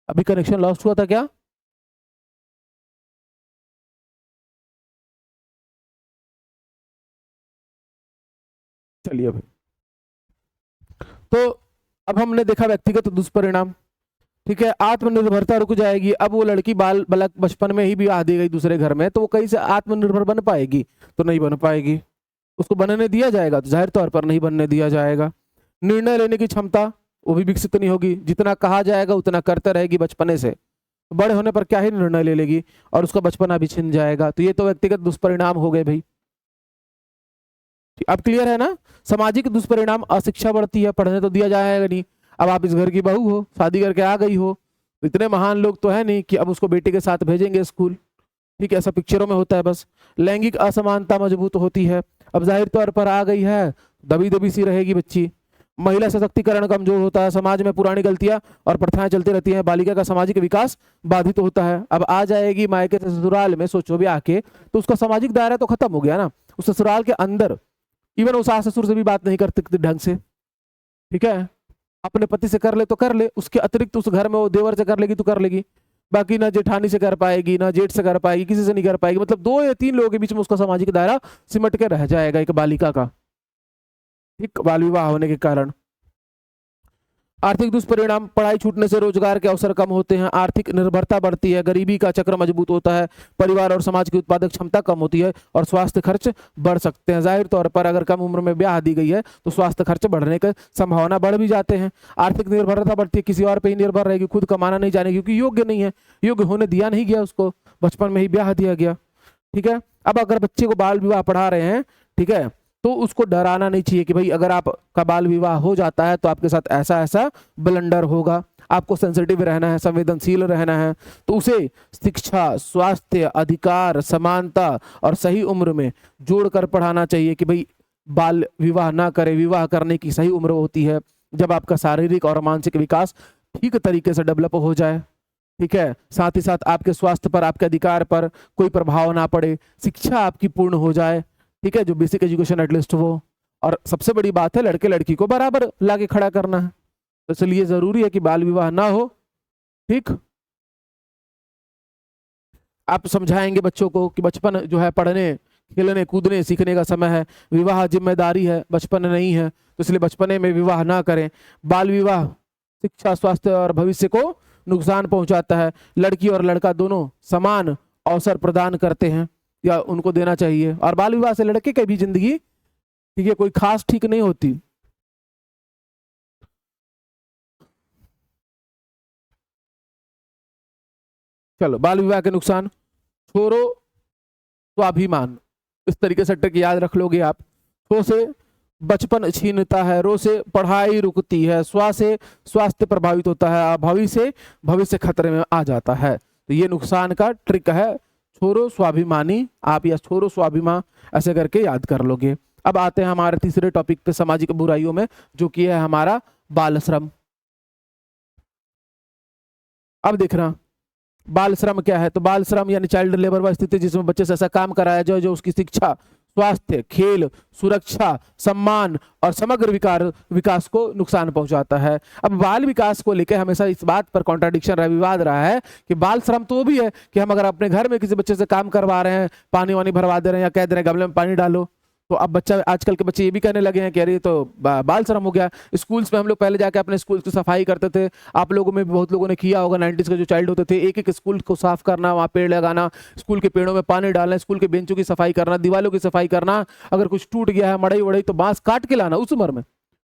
अभी कनेक्शन लॉस्ट हुआ था क्या? चलिए भाई, तो अब हमने देखा व्यक्तिगत दुष्परिणाम, ठीक है। आत्मनिर्भरता रुक जाएगी। अब वो लड़की बाल बालक बचपन में ही ब्याह दी गई दूसरे घर में, तो वो कहीं से आत्मनिर्भर बन पाएगी? तो नहीं बन पाएगी। उसको बनने दिया जाएगा? तो जाहिर तौर पर नहीं बनने दिया जाएगा। निर्णय लेने की क्षमता वो भी विकसित नहीं होगी, जितना कहा जाएगा उतना करते रहेगी बचपने से, बड़े होने पर क्या ही निर्णय ले लेगी, और उसका बचपना भी छिन जाएगा। तो ये तो व्यक्तिगत दुष्परिणाम हो गए भाई। अब क्लियर है ना? सामाजिक दुष्परिणाम, अशिक्षा बढ़ती है, पढ़ने तो दिया जाएगा नहीं। अब आप इस घर की बहू हो, शादी करके आ गई हो, तो इतने महान लोग तो है नहीं कि अब उसको बेटे के साथ भेजेंगे स्कूल, ठीक है, ऐसा पिक्चरों में होता है बस। लैंगिक असमानता मजबूत होती है, अब जाहिर तौर पर आ गई है, दबी दबी सी रहेगी बच्ची। महिला सशक्तिकरण कमजोर होता है, समाज में पुरानी गलतियां और प्रथाएं चलती रहती हैं, बालिका का सामाजिक विकास बाधित होता है। अब आ जाएगी मायके से ससुराल में, सोचो भी आके, तो उसका सामाजिक दायरा तो खत्म हो गया ना। उस ससुराल के अंदर इवन वो सास ससुर से भी बात नहीं करते ढंग से, ठीक है, अपने पति से कर ले तो कर ले, उसके अतिरिक्त उस घर में वो देवर से कर लेगी तो कर लेगी, बाकी ना जेठानी से कर पाएगी, ना जेठ से कर पाएगी, किसी से नहीं कर पाएगी। मतलब 2 या 3 लोगों के बीच में उसका सामाजिक दायरा सिमट के रह जाएगा एक बालिका का, ठीक, बाल विवाह होने के कारण। आर्थिक दुष्परिणाम, पढ़ाई छूटने से रोजगार के अवसर कम होते हैं, आर्थिक निर्भरता बढ़ती है, गरीबी का चक्र मजबूत होता है, परिवार और समाज की उत्पादक क्षमता कम होती है और स्वास्थ्य खर्च बढ़ सकते हैं। जाहिर तौर पर अगर कम उम्र में ब्याह दी गई है तो स्वास्थ्य खर्च बढ़ने की संभावना बढ़ भी जाते हैं। आर्थिक निर्भरता बढ़ती है, किसी और पे ही निर्भर रहेगी, खुद कमाना नहीं जानेगी क्योंकि योग्य नहीं है, योग्य होने दिया नहीं गया उसको, बचपन में ही ब्याह दिया गया, ठीक है। अब अगर बच्चे को बाल विवाह पढ़ा रहे हैं, ठीक है, तो उसको डराना नहीं चाहिए कि भाई अगर आपका बाल विवाह हो जाता है तो आपके साथ ऐसा ऐसा ब्लंडर होगा, आपको सेंसिटिव रहना है, संवेदनशील रहना है। तो उसे शिक्षा, स्वास्थ्य, अधिकार, समानता और सही उम्र में जोड़कर पढ़ाना चाहिए कि भाई बाल विवाह ना करे। विवाह करने की सही उम्र होती है जब आपका शारीरिक और मानसिक विकास ठीक तरीके से डेवलप हो जाए, ठीक है, साथ ही साथ आपके स्वास्थ्य पर, आपके अधिकार पर कोई प्रभाव ना पड़े, शिक्षा आपकी पूर्ण हो जाए, ठीक है, जो बेसिक एजुकेशन एटलीस्ट वो। और सबसे बड़ी बात है लड़के लड़की को बराबर लाके खड़ा करना है, तो इसलिए जरूरी है कि बाल विवाह ना हो, ठीक। आप समझाएंगे बच्चों को कि बचपन जो है पढ़ने, खेलने, कूदने, सीखने का समय है, विवाह जिम्मेदारी है, बचपन नहीं है, तो इसलिए बचपने में विवाह ना करें। बाल विवाह शिक्षा, स्वास्थ्य और भविष्य को नुकसान पहुंचाता है। लड़की और लड़का दोनों समान अवसर प्रदान करते हैं या उनको देना चाहिए, और बाल विवाह से लड़के की भी जिंदगी, ठीक है, कोई खास ठीक नहीं होती। चलो, बाल विवाह के नुकसान, छोरो स्वाभिमान, इस तरीके से ट्रिक याद रख लोगे आप। छो से बचपन छीनता है, रो से पढ़ाई रुकती है, स्वा से स्वास्थ्य प्रभावित होता है, भवि से भविष्य खतरे में आ जाता है। तो ये नुकसान का ट्रिक है, छोरो स्वाभिमानी आप या छोरो स्वाभिमान ऐसे करके याद कर लोगे। अब आते हैं हमारे तीसरे टॉपिक पे, सामाजिक बुराइयों में, जो कि है हमारा बाल श्रम। अब देखना बाल श्रम क्या है। तो बाल श्रम यानी चाइल्ड लेबर वह स्थिति जिसमें बच्चे से ऐसा काम कराया जाए जो उसकी शिक्षा, स्वास्थ्य, खेल, सुरक्षा, सम्मान और समग्र विकास को नुकसान पहुंचाता है। अब बाल विकास को लेकर हमेशा इस बात पर कॉन्ट्राडिक्शन रहा, विवाद रहा है कि बाल श्रम तो वो भी है कि हम अगर अपने घर में किसी बच्चे से काम करवा रहे हैं, पानी वानी भरवा दे रहे हैं या कह दे रहे हैं गमले में पानी डालो, तो अब बच्चा, आजकल के बच्चे ये भी कहने लगे हैं कि अरे तो बाल श्रम हो गया। स्कूल्स में हम लोग पहले जाके अपने स्कूल की सफाई करते थे, आप लोगों में भी बहुत लोगों ने किया होगा, 90s के जो चाइल्ड होते थे, एक एक स्कूल को साफ करना, वहाँ पेड़ लगाना, स्कूल के पेड़ों में पानी डालना, स्कूल के बेंचों की सफाई करना, दीवालों की सफाई करना, अगर कुछ टूट गया है मड़ई वड़ई तो बांस काट के लाना उस उम्र में,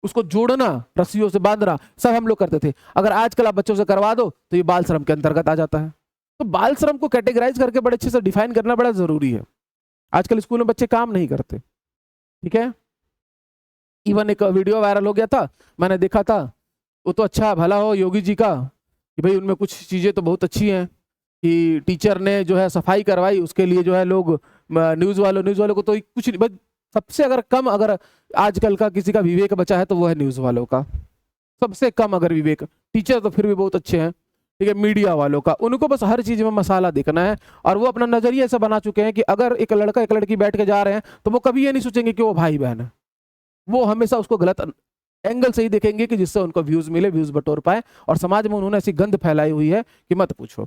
उसको जोड़ना, रस्सियों से बांधना, सब हम लोग करते थे। अगर आजकल आप बच्चों से करवा दो तो ये बाल श्रम के अंतर्गत आ जाता है। तो बाल श्रम को कैटेगराइज करके बड़े अच्छे से डिफाइन करना बड़ा जरूरी है। आजकल स्कूल में बच्चे काम नहीं करते, ठीक है। इवन एक वीडियो वायरल हो गया था, मैंने देखा था, वो तो अच्छा भला हो योगी जी का कि भाई उनमें कुछ चीजें तो बहुत अच्छी हैं कि टीचर ने जो है सफाई करवाई, उसके लिए जो है लोग न्यूज वालों को तो कुछ नहीं, बस सबसे अगर कम अगर आजकल का किसी का विवेक बचा है तो वो है न्यूज वालों का, सबसे कम अगर विवेक। टीचर तो फिर भी बहुत अच्छे हैं, ठीक है, मीडिया वालों का, उनको बस हर चीज में मसाला देखना है, और वो अपना नजरिया ऐसा बना चुके हैं कि अगर एक लड़का एक लड़की बैठ के जा रहे हैं तो वो कभी ये नहीं सोचेंगे कि वो भाई बहन है, वो हमेशा उसको गलत एंगल से ही देखेंगे कि जिससे उनको व्यूज मिले, व्यूज बटोर पाए, और समाज में उन्होंने ऐसी गंद फैलाई हुई है कि मत पूछो,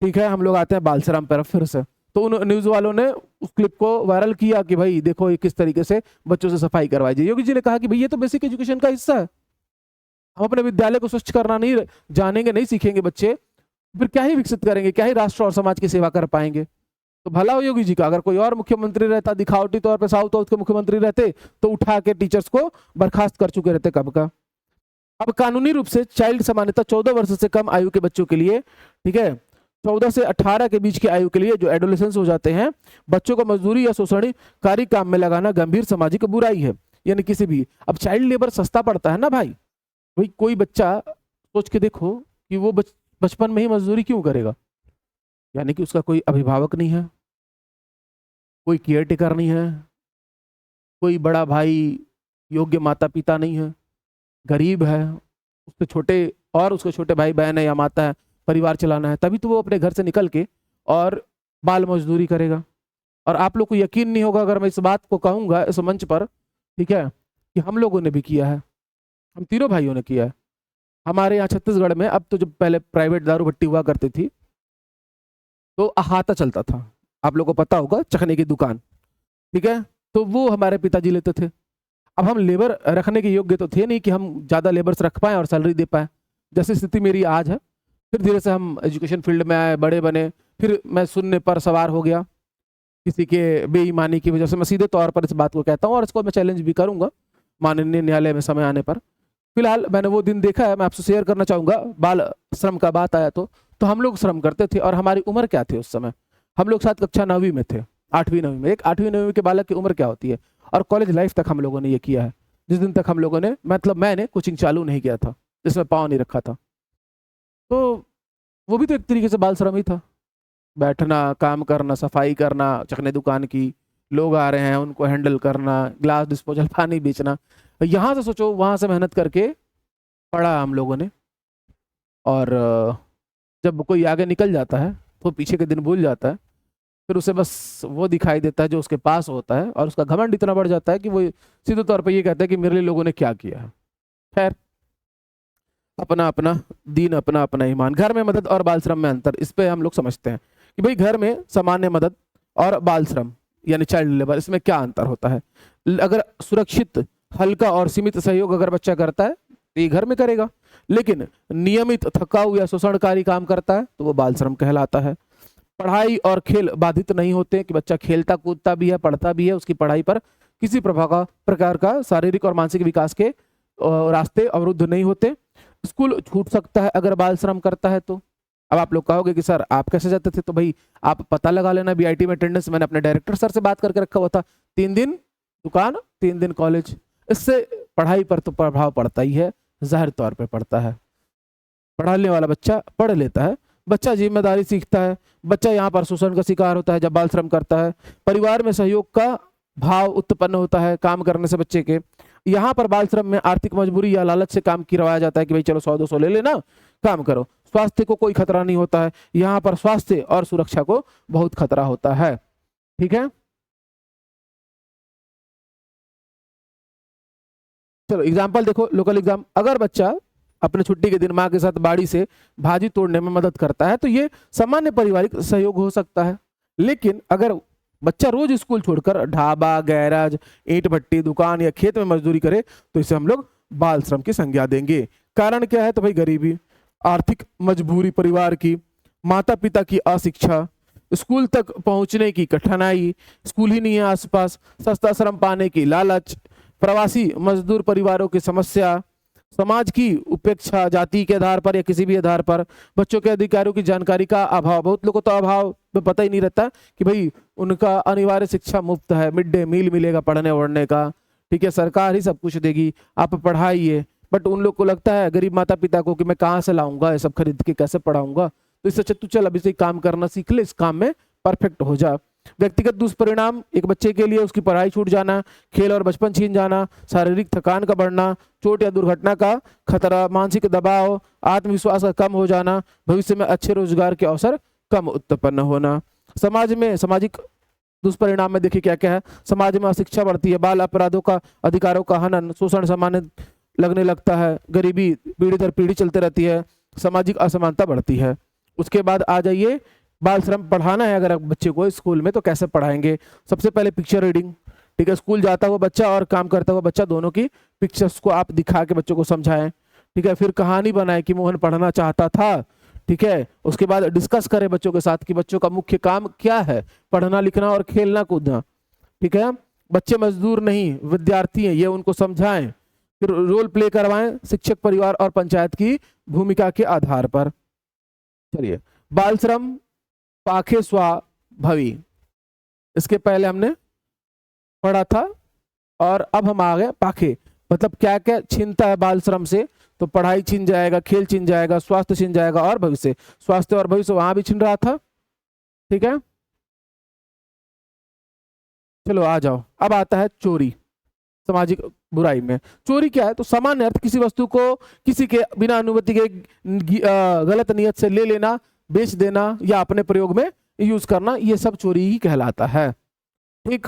ठीक है। हम लोग आते हैं बाल श्रम पर फिर से। तो उन न्यूज वालों ने उस क्लिप को वायरल किया कि भाई देखो ये किस तरीके से बच्चों से सफाई करवाई जाए। योगी जी ने कहा कि भाई ये तो बेसिक एजुकेशन का हिस्सा है, हम अपने विद्यालय को स्वच्छ करना नहीं जानेंगे, नहीं सीखेंगे बच्चे, फिर क्या ही विकसित करेंगे, क्या ही राष्ट्र और समाज की सेवा कर पाएंगे। तो भला हो योगी जी का, अगर कोई और मुख्यमंत्री रहता, दिखावटी तौर पे साउथ के मुख्यमंत्री रहते तो उठा के टीचर्स को बर्खास्त कर चुके रहते कब का। अब कानूनी रूप से चाइल्ड समानता 14 वर्ष से कम आयु के बच्चों के लिए, ठीक है, 14 से 18 के बीच की आयु के लिए जो एडोलेसेंस हो जाते हैं, बच्चों को मजदूरी या शोषणकारी काम में लगाना गंभीर सामाजिक बुराई है। यानी किसी भी, अब चाइल्ड लेबर सस्ता पड़ता है ना भाई, भाई कोई बच्चा सोच के देखो कि वो बचपन में ही मजदूरी क्यों करेगा, यानी कि उसका कोई अभिभावक नहीं है, कोई केयर टेकर नहीं है, कोई बड़ा भाई, योग्य माता पिता नहीं है, गरीब है, उसके छोटे और उसके छोटे भाई बहन है या माता है, परिवार चलाना है, तभी तो वो अपने घर से निकल के और बाल मजदूरी करेगा। और आप लोग को यकीन नहीं होगा अगर मैं इस बात को कहूंगा इस मंच पर, ठीक है, कि हम लोगों ने भी किया है, हम तीनों भाइयों ने किया है। हमारे यहाँ छत्तीसगढ़ में, अब तो जब पहले प्राइवेट दारू भट्टी हुआ करती थी तो अहाता चलता था, आप लोगों को पता होगा, चखने की दुकान, ठीक है, तो वो हमारे पिताजी लेते थे। अब हम लेबर रखने के योग्य तो थे नहीं कि हम ज़्यादा लेबर्स रख पाएँ और सैलरी दे पाएँ, जैसी स्थिति मेरी आज है। फिर धीरे से हम एजुकेशन फील्ड में आए, बड़े बने, फिर मैं सुनने पर सवार हो गया किसी के बेईमानी की वजह से। मैं सीधे तौर पर इस बात को कहता हूँ और इसको मैं चैलेंज भी करूंगा माननीय न्यायालय में समय आने पर। फिलहाल मैंने वो दिन देखा है, मैं आपसे शेयर करना चाहूंगा। बाल श्रम का बात आया तो हम लोग श्रम करते थे और हमारी उम्र क्या थी उस समय, हम लोग शायद कक्षा 9वीं में थे, 8वीं 9वीं में। एक 8वीं 9वीं के बालक की उम्र क्या होती है, और कॉलेज लाइफ तक हम लोगों ने ये किया है, जिस दिन तक हम लोगों ने, मतलब मैंने कोचिंग चालू नहीं किया था, जिसमें पाँव नहीं रखा था। तो वो भी तो एक तरीके से बाल श्रम ही था, बैठना, काम करना, सफाई करना, चखने दुकान की, लोग आ रहे हैं उनको हैंडल करना, ग्लास डिस्पोजल, पानी बेचना। यहाँ से सोचो, वहाँ से मेहनत करके पढ़ा हम लोगों ने, और जब कोई आगे निकल जाता है तो पीछे के दिन भूल जाता है, फिर उसे बस वो दिखाई देता है जो उसके पास होता है, और उसका घमंड इतना बढ़ जाता है कि वो सीधे तौर पर ये कहता है कि मेरे लिए लोगों ने क्या किया है। खैर, अपना अपना दीन, अपना अपना ईमान। घर में मदद और बाल श्रम में अंतर, इस पे हम लोग समझते हैं कि भाई घर में सामान्य मदद और बाल श्रम यानी चाइल्ड लेबर, इसमें क्या अंतर होता है। अगर सुरक्षित, हल्का और सीमित सहयोग अगर बच्चा करता है तो ये घर में करेगा, लेकिन नियमित, थकाऊ या शोषणकारी काम करता है तो वो बाल श्रम कहलाता है। पढ़ाई और खेल बाधित नहीं होते, कि बच्चा खेलता कूदता भी है, पढ़ता भी है, उसकी पढ़ाई पर किसी प्रकार का शारीरिक और मानसिक विकास के रास्ते अवरुद्ध नहीं होते। स्कूल छूट सकता है अगर बाल श्रम करता है तो। अब आप लोग कहोगे कि सर आप कैसे जाते थे, तो भाई आप पता लगा लेना बीआईटी में अटेंडेंस, मैंने अपने डायरेक्टर सर से बात करके रखा हुआ था, 3 दिन दुकान 3 दिन कॉलेज। इससे पढ़ाई पर तो प्रभाव पड़ता ही है, जाहिर तौर पर पड़ता है। पढ़ाने वाला बच्चा पढ़ लेता है, बच्चा जिम्मेदारी सीखता है, बच्चा यहाँ पर शोषण का शिकार होता है जब बाल श्रम करता है, परिवार में सहयोग का भाव उत्पन्न होता है काम करने से बच्चे के। यहाँ पर बाल श्रम में आर्थिक मजबूरी या लालच से काम करवाया जाता है कि भाई चलो 100-200 ले लेना, काम करो। स्वास्थ्य को कोई खतरा नहीं होता है, यहाँ पर स्वास्थ्य और सुरक्षा को बहुत खतरा होता है। ठीक है, चलो एग्जाम्पल देखो, लोकल एग्जाम। अगर बच्चा अपने छुट्टी के दिन माँ के साथ बाड़ी से भाजी तोड़ने में मदद करता है तो ये सामान्य पारिवारिक सहयोग हो सकता है। लेकिन अगर बच्चा रोज स्कूल छोड़कर ढाबा, गैराज, ईंट भट्टी दुकान या खेत में मजदूरी करे तो इसे हम लोग बाल श्रम की संज्ञा देंगे। कारण क्या है, तो भाई गरीबी, आर्थिक मजबूरी परिवार की, माता पिता की अशिक्षा, स्कूल तक पहुंचने की कठिनाई, स्कूल ही नहीं है आसपास, सस्ता श्रम पाने की लालच, प्रवासी मजदूर परिवारों की समस्या, समाज की उपेक्षा जाति के आधार पर या किसी भी आधार पर, बच्चों के अधिकारों की जानकारी का अभाव। बहुत लोगों को तो अभाव में पता ही नहीं रहता कि भाई उनका अनिवार्य शिक्षा मुफ्त है, मिड डे मील मिलेगा पढ़ने वढ़ने का, ठीक है, सरकार ही सब कुछ देगी, आप पढ़ाइए। बट उन लोग को लगता है, गरीब माता पिता को, कि मैं कहाँ से लाऊंगा ये सब खरीद के, कैसे पढ़ाऊंगा। तो इससे अच्छा तू चल अभी से काम करना सीख ले, इस काम में परफेक्ट हो जा। व्यक्तिगत दुष्परिणाम, एक बच्चे के लिए उसकी पढ़ाई छूट जाना, खेल और बचपन छीन जाना, शारीरिक थकान का बढ़ना, चोट या दुर्घटना का खतरा, मानसिक दबाव, आत्मविश्वास का कम हो जाना, भविष्य में अच्छे रोजगार के अवसर कम उत्पन्न होना। समाज में सामाजिक दुष्परिणाम में देखिए क्या क्या है। समाज में अशिक्षा बढ़ती है, बाल अपराधों का, अधिकारों का हनन, शोषण सामान्य लगने लगता है, गरीबी पीढ़ी दर पीढ़ी चलती रहती है, सामाजिक असमानता बढ़ती है। उसके बाद आ जाइए, बाल श्रम पढ़ाना है अगर बच्चे को स्कूल में तो कैसे पढ़ाएंगे। सबसे पहले पिक्चर रीडिंग, ठीक है, स्कूल जाता हुआ बच्चा और काम करता हुआ बच्चा दोनों की पिक्चर्स को आप दिखा के बच्चों को समझाएं, ठीक है। फिर कहानी बनाए कि मोहन पढ़ना चाहता था, ठीक है। उसके बाद डिस्कस करें बच्चों के साथ कि बच्चों का मुख्य काम क्या है, पढ़ना लिखना और खेलना कूदना, ठीक है। बच्चे मजदूर नहीं विद्यार्थी हैं, ये उनको समझाएं। फिर रोल प्ले करवाएं शिक्षक, परिवार और पंचायत की भूमिका के आधार पर। चलिए, बाल श्रम पाखे स्वाभवी, इसके पहले हमने पढ़ा था और अब हम आ गए पाखे, मतलब क्या क्या छीनता है बाल श्रम से। तो पढ़ाई छीन जाएगा, खेल छीन जाएगा, स्वास्थ्य छीन जाएगा और भविष्य। स्वास्थ्य और भविष्य वहां भी छीन रहा था, ठीक है, चलो आ जाओ। अब आता है चोरी सामाजिक बुराई में। चोरी क्या है? तो सामान्य अर्थ किसी वस्तु को किसी के बिना अनुमति के गलत नियत से ले लेना, बेच देना या अपने प्रयोग में यूज करना, ये सब चोरी ही कहलाता है। ठीक,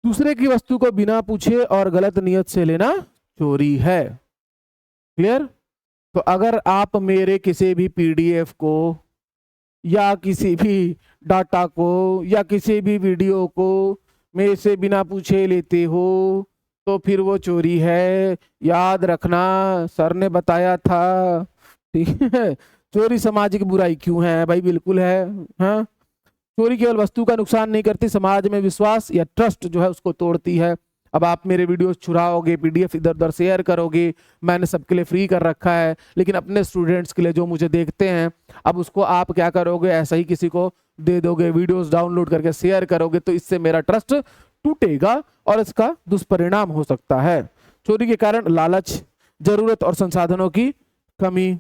दूसरे की वस्तु को बिना पूछे और गलत नियत से लेना चोरी है। क्लियर? तो अगर आप मेरे किसी भी पीडीएफ को या किसी भी डाटा को या किसी भी वीडियो को मेरे से बिना पूछे लेते हो तो फिर वो चोरी है, याद रखना, सर ने बताया था। ठीक है, चोरी सामाजिक बुराई क्यों है भाई? बिल्कुल है। हाँ, चोरी केवल वस्तु का नुकसान नहीं करती, समाज में विश्वास या ट्रस्ट जो है उसको तोड़ती है। अब आप मेरे वीडियोस चुराओगे, पीडीएफ इधर उधर शेयर करोगे, मैंने सबके लिए फ्री कर रखा है, लेकिन अपने स्टूडेंट्स के लिए जो मुझे देखते हैं, अब उसको आप क्या करोगे? ऐसा ही किसी को दे दोगे, वीडियोस डाउनलोड करके शेयर करोगे, तो इससे मेरा ट्रस्ट टूटेगा और इसका दुष्परिणाम हो सकता है। चोरी के कारण लालच, जरूरत और संसाधनों की कमी,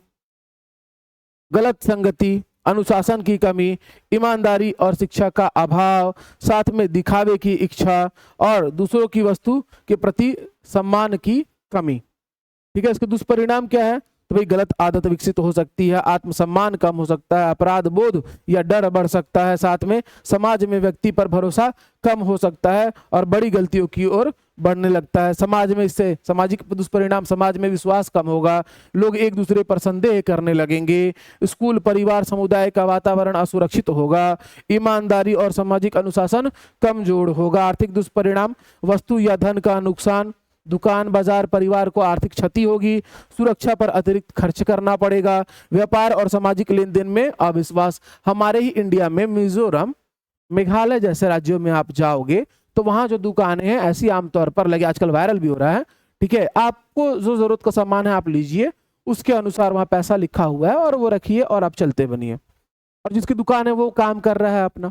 गलत संगति, अनुशासन की कमी, ईमानदारी और शिक्षा का अभाव, साथ में दिखावे की इच्छा और दूसरों की वस्तु के प्रति सम्मान की कमी। ठीक है, इसके दुष्परिणाम क्या है? तो भाई गलत आदत विकसित हो सकती है, आत्मसम्मान कम हो सकता है, अपराध बोध या डर बढ़ सकता है, साथ में समाज में व्यक्ति पर भरोसा कम हो सकता है और बड़ी गलतियों की ओर बढ़ने लगता है। समाज में इससे सामाजिक दुष्परिणाम, समाज में विश्वास कम होगा, लोग एक दूसरे पर संदेह करने लगेंगे, स्कूल, परिवार, समुदाय का वातावरण असुरक्षित होगा, ईमानदारी और सामाजिक अनुशासन कमजोर होगा। आर्थिक दुष्परिणाम, वस्तु या धन का नुकसान, दुकान, बाजार, परिवार को आर्थिक क्षति होगी, सुरक्षा पर अतिरिक्त खर्च करना पड़ेगा, व्यापार और सामाजिक लेन देन में अविश्वास। हमारे ही इंडिया में मिजोरम, मेघालय जैसे राज्यों में आप जाओगे तो वहां जो दुकानें हैं ऐसी आमतौर पर लगे, आजकल वायरल भी हो रहा है। ठीक है, आपको जो जरूरत का सामान है आप लीजिए, उसके अनुसार वहां पैसा लिखा हुआ है और वो रखिए और आप चलते बनिए, और जिसकी दुकान है वो काम कर रहा है अपना।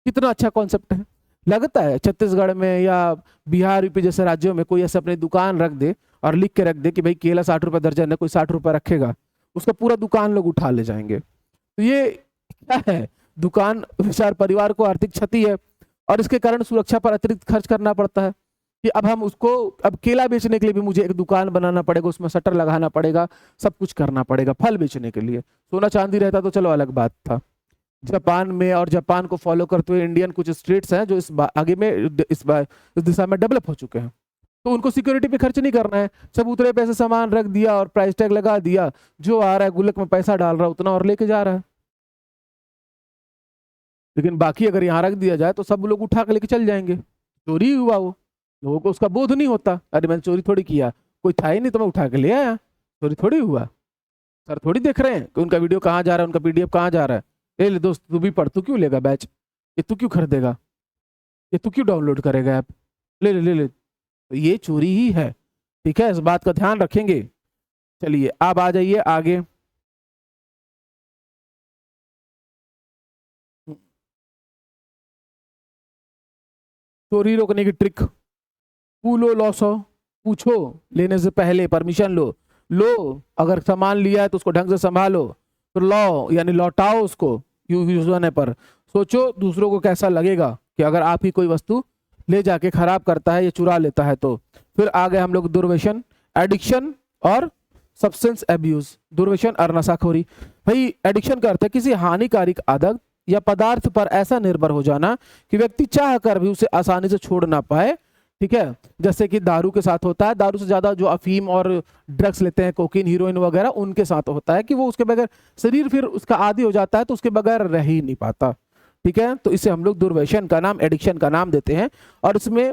कितना अच्छा कॉन्सेप्ट है। लगता है छत्तीसगढ़ में या बिहार, यूपी जैसे राज्यों में कोई ऐसे अपनी दुकान रख दे और लिख के रख दे कि भाई केला 60 रुपए दर्जन है, कोई 60 रुपए रखेगा, उसका पूरा दुकान लोग उठा ले जाएंगे। तो ये क्या है? दुकान, विचार, परिवार को आर्थिक क्षति है और इसके कारण सुरक्षा पर अतिरिक्त खर्च करना पड़ता है कि अब हम उसको, अब केला बेचने के लिए भी मुझे एक दुकान बनाना पड़ेगा, उसमें शटर लगाना पड़ेगा, सब कुछ करना पड़ेगा। फल बेचने के लिए सोना चांदी रहता तो चलो अलग बात था। जापान में और जापान को फॉलो करते हुए इंडियन कुछ स्टेट्स हैं जो आगे में इस दिशा में डेवलप हो चुके हैं, तो उनको सिक्योरिटी पे खर्च नहीं करना है, सब उतरे पैसे सामान रख दिया और प्राइस टैग लगा दिया, जो आ रहा है गुल्लक में पैसा डाल रहा है उतना और लेके जा रहा है। लेकिन बाकी अगर यहाँ रख दिया जाए तो सब लोग उठा के लेके चल जाएंगे, चोरी हुआ, वो लोगों को उसका बोध नहीं होता, अरे मैंने चोरी थोड़ी किया, कोई था ही नहीं तो मैं उठा के ले आया, चोरी थोड़ी हुआ। सर थोड़ी देख रहे हैं कि उनका वीडियो कहाँ जा रहा है, उनका पीडीएफ कहाँ जा रहा है। ले दोस्त, तू भी पढ़, तू क्यों लेगा बैच, ये तू क्यों खरीदेगा, ये तू क्यों डाउनलोड करेगा ऐप, ले ले ले ले। तो ये चोरी ही है। ठीक है, इस बात का ध्यान रखेंगे। चलिए अब आ जाइए आगे। चोरी रोकने की ट्रिक, पूलो लॉसो, पूछो लेने से पहले, परमिशन लो, अगर सामान लिया है तो उसको ढंग से संभालो, फिर लो यानी लौटाओ उसको यूज होने पर। सोचो दूसरों को कैसा लगेगा कि अगर आप ही कोई वस्तु ले जाके खराब करता है या चुरा लेता है तो। फिर आगे हम लोग दुर्व्यसन, एडिक्शन और सब्सटेंस एब्यूज। दुर्व्यसन और नशाखोरी, भाई एडिक्शन का अर्थ है किसी हानिकारक आदत या पदार्थ पर ऐसा निर्भर हो जाना कि व्यक्ति चाह कर भी उसे आसानी से छोड़ ना पाए। ठीक है, जैसे कि दारू के साथ होता है, दारू से ज्यादा जो अफीम और ड्रग्स लेते हैं, कोकीन, हीरोइन वगैरह, उनके साथ होता है कि वो उसके बगैर शरीर फिर उसका आदी हो जाता है तो उसके बगैर रह ही नहीं पाता। ठीक है, तो इसे हम लोग दुर्व्यसन का नाम, एडिक्शन का नाम देते हैं। और इसमें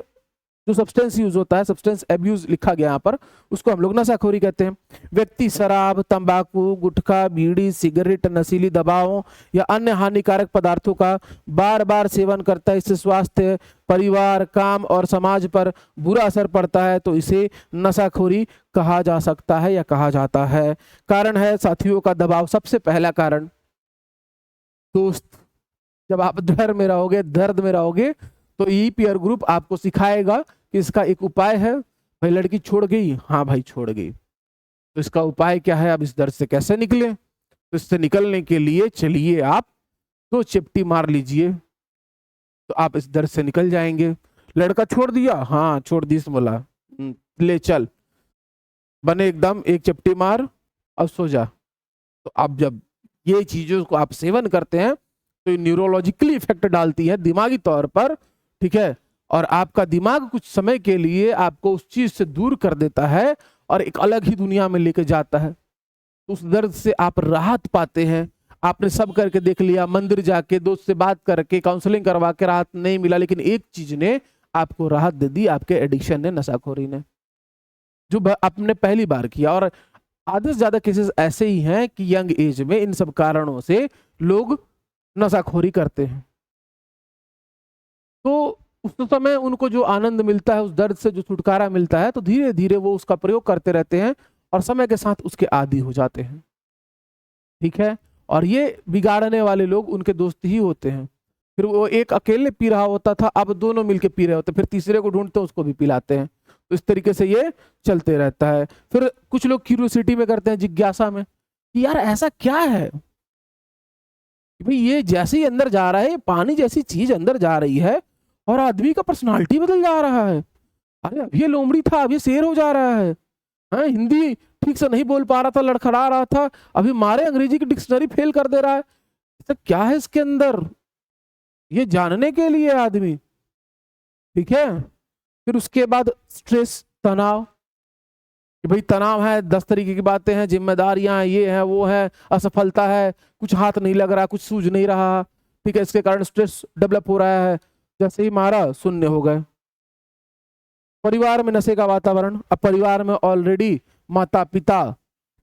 जो सब्सटेंस यूज होता है, सब्सटेंस एब्यूज लिखा गया यहाँ पर, उसको हम लोग नशाखोरी कहते हैं। व्यक्ति शराब, तंबाकू, गुटखा, बीड़ी, सिगरेट, नशीली दवाओं या अन्य हानिकारक पदार्थों का बार बार सेवन करता है, इससे स्वास्थ्य, परिवार, काम और समाज पर बुरा असर पड़ता है, तो इसे नशाखोरी कहा जा सकता है या कहा जाता है। कारण है साथियों का दबाव, सबसे पहला कारण दोस्त। जब आप डर में रहोगे, दर्द में रहोगे, तो ये पीयर ग्रुप आपको सिखाएगा कि इसका एक उपाय है। भाई लड़की छोड़ गई, हाँ भाई छोड़ गई, तो इसका उपाय क्या है, अब इस दर्द से कैसे निकले। तो इससे निकलने के लिए चलिए आप 2 चिपटी मार लीजिए तो आप इस दर्द से निकल जाएंगे। लड़का छोड़ दिया, हाँ छोड़ दी, बोला ले चल, बने एकदम, 1 चिपटी मार अब सो जा। तो आप जब ये चीजों को आप सेवन करते हैं तो ये न्यूरोलॉजिकली इफेक्ट डालती है दिमागी तौर पर, ठीक है, और आपका दिमाग कुछ समय के लिए आपको उस चीज से दूर कर देता है और एक अलग ही दुनिया में लेके जाता है। उस दर्द से आप राहत पाते हैं। आपने सब करके देख लिया, मंदिर जाके, दोस्त से बात करके, काउंसलिंग करवा के राहत नहीं मिला, लेकिन एक चीज ने आपको राहत दे दी, आपके एडिक्शन ने, नशाखोरी ने, जो आपने पहली बार किया। और आधे से ज्यादा केसेस ऐसे ही हैं कि यंग एज में इन सब कारणों से लोग नशाखोरी करते हैं। तो उस समय उनको जो आनंद मिलता है, उस दर्द से जो छुटकारा मिलता है, तो धीरे धीरे वो उसका प्रयोग करते रहते हैं और समय के साथ उसके आदी हो जाते हैं, ठीक है। और ये बिगाड़ने वाले लोग उनके दोस्त ही होते हैं। फिर वो एक अकेले पी रहा होता था, अब दोनों मिलके पी रहे होते, फिर तीसरे को ढूंढते हैं, उसको भी पिलाते हैं। तो इस तरीके से ये चलते रहता है। फिर कुछ लोग क्यूरियोसिटी में करते हैं, जिज्ञासा में, कि यार ऐसा क्या है भाई, ये जैसे ही अंदर जा रहा है, पानी जैसी चीज अंदर जा रही है और आदमी का पर्सनालिटी बदल जा रहा है। अरे अब ये लोमड़ी था, अब ये शेर हो जा रहा है। हाँ, हिंदी ठीक से नहीं बोल पा रहा था, लड़खड़ा रहा था, अभी मारे अंग्रेजी की डिक्शनरी फेल कर दे रहा है। तो क्या है इसके अंदर, ये जानने के लिए आदमी, ठीक है। फिर उसके बाद स्ट्रेस, तनाव, कि भाई तनाव है, 10 तरीके की बातें हैं, जिम्मेदारियां, ये है वो है, असफलता है, कुछ हाथ नहीं लग रहा, कुछ सूझ नहीं रहा, ठीक है, इसके कारण स्ट्रेस डेवलप हो रहा है। जैसे ही मारा शून्य हो गए। परिवार में नशे का वातावरण, अब परिवार में ऑलरेडी माता पिता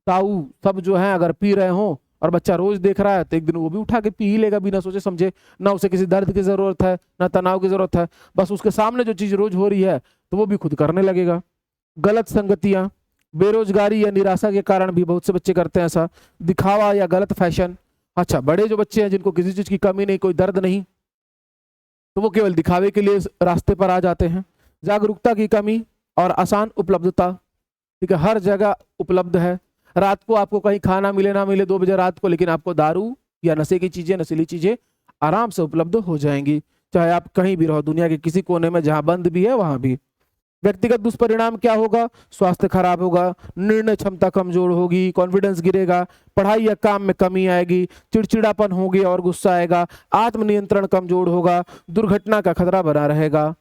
ताऊ सब जो है अगर पी रहे हो और बच्चा रोज देख रहा है, तो एक दिन वो भी उठा के पी ही लेगा बिना सोचे समझे। ना उसे किसी दर्द की जरूरत है, ना तनाव की जरूरत है, बस उसके सामने जो चीज रोज हो रही है तो वो भी खुद करने लगेगा। गलत संगतियां, बेरोजगारी या निराशा के कारण भी बहुत से बच्चे करते हैं ऐसा। दिखावा या गलत फैशन, अच्छा बड़े जो बच्चे हैं जिनको किसी चीज की कमी नहीं, कोई दर्द नहीं, तो वो केवल दिखावे के लिए रास्ते पर आ जाते हैं। जागरूकता की कमी और आसान उपलब्धता, ठीक है, हर जगह उपलब्ध है। रात को आपको कहीं खाना मिले ना मिले 2 बजे रात को, लेकिन आपको दारू या नशे की चीजें, नशीली चीजें आराम से उपलब्ध हो जाएंगी, चाहे आप कहीं भी रहो, दुनिया के किसी कोने में, जहां बंद भी है वहां भी। व्यक्तिगत दुष्परिणाम क्या होगा, स्वास्थ्य खराब होगा, निर्णय क्षमता कमजोर होगी, कॉन्फिडेंस गिरेगा, पढ़ाई या काम में कमी आएगी, चिड़चिड़ापन होगी और गुस्सा आएगा, आत्मनियंत्रण कमजोर होगा, दुर्घटना का खतरा बना रहेगा,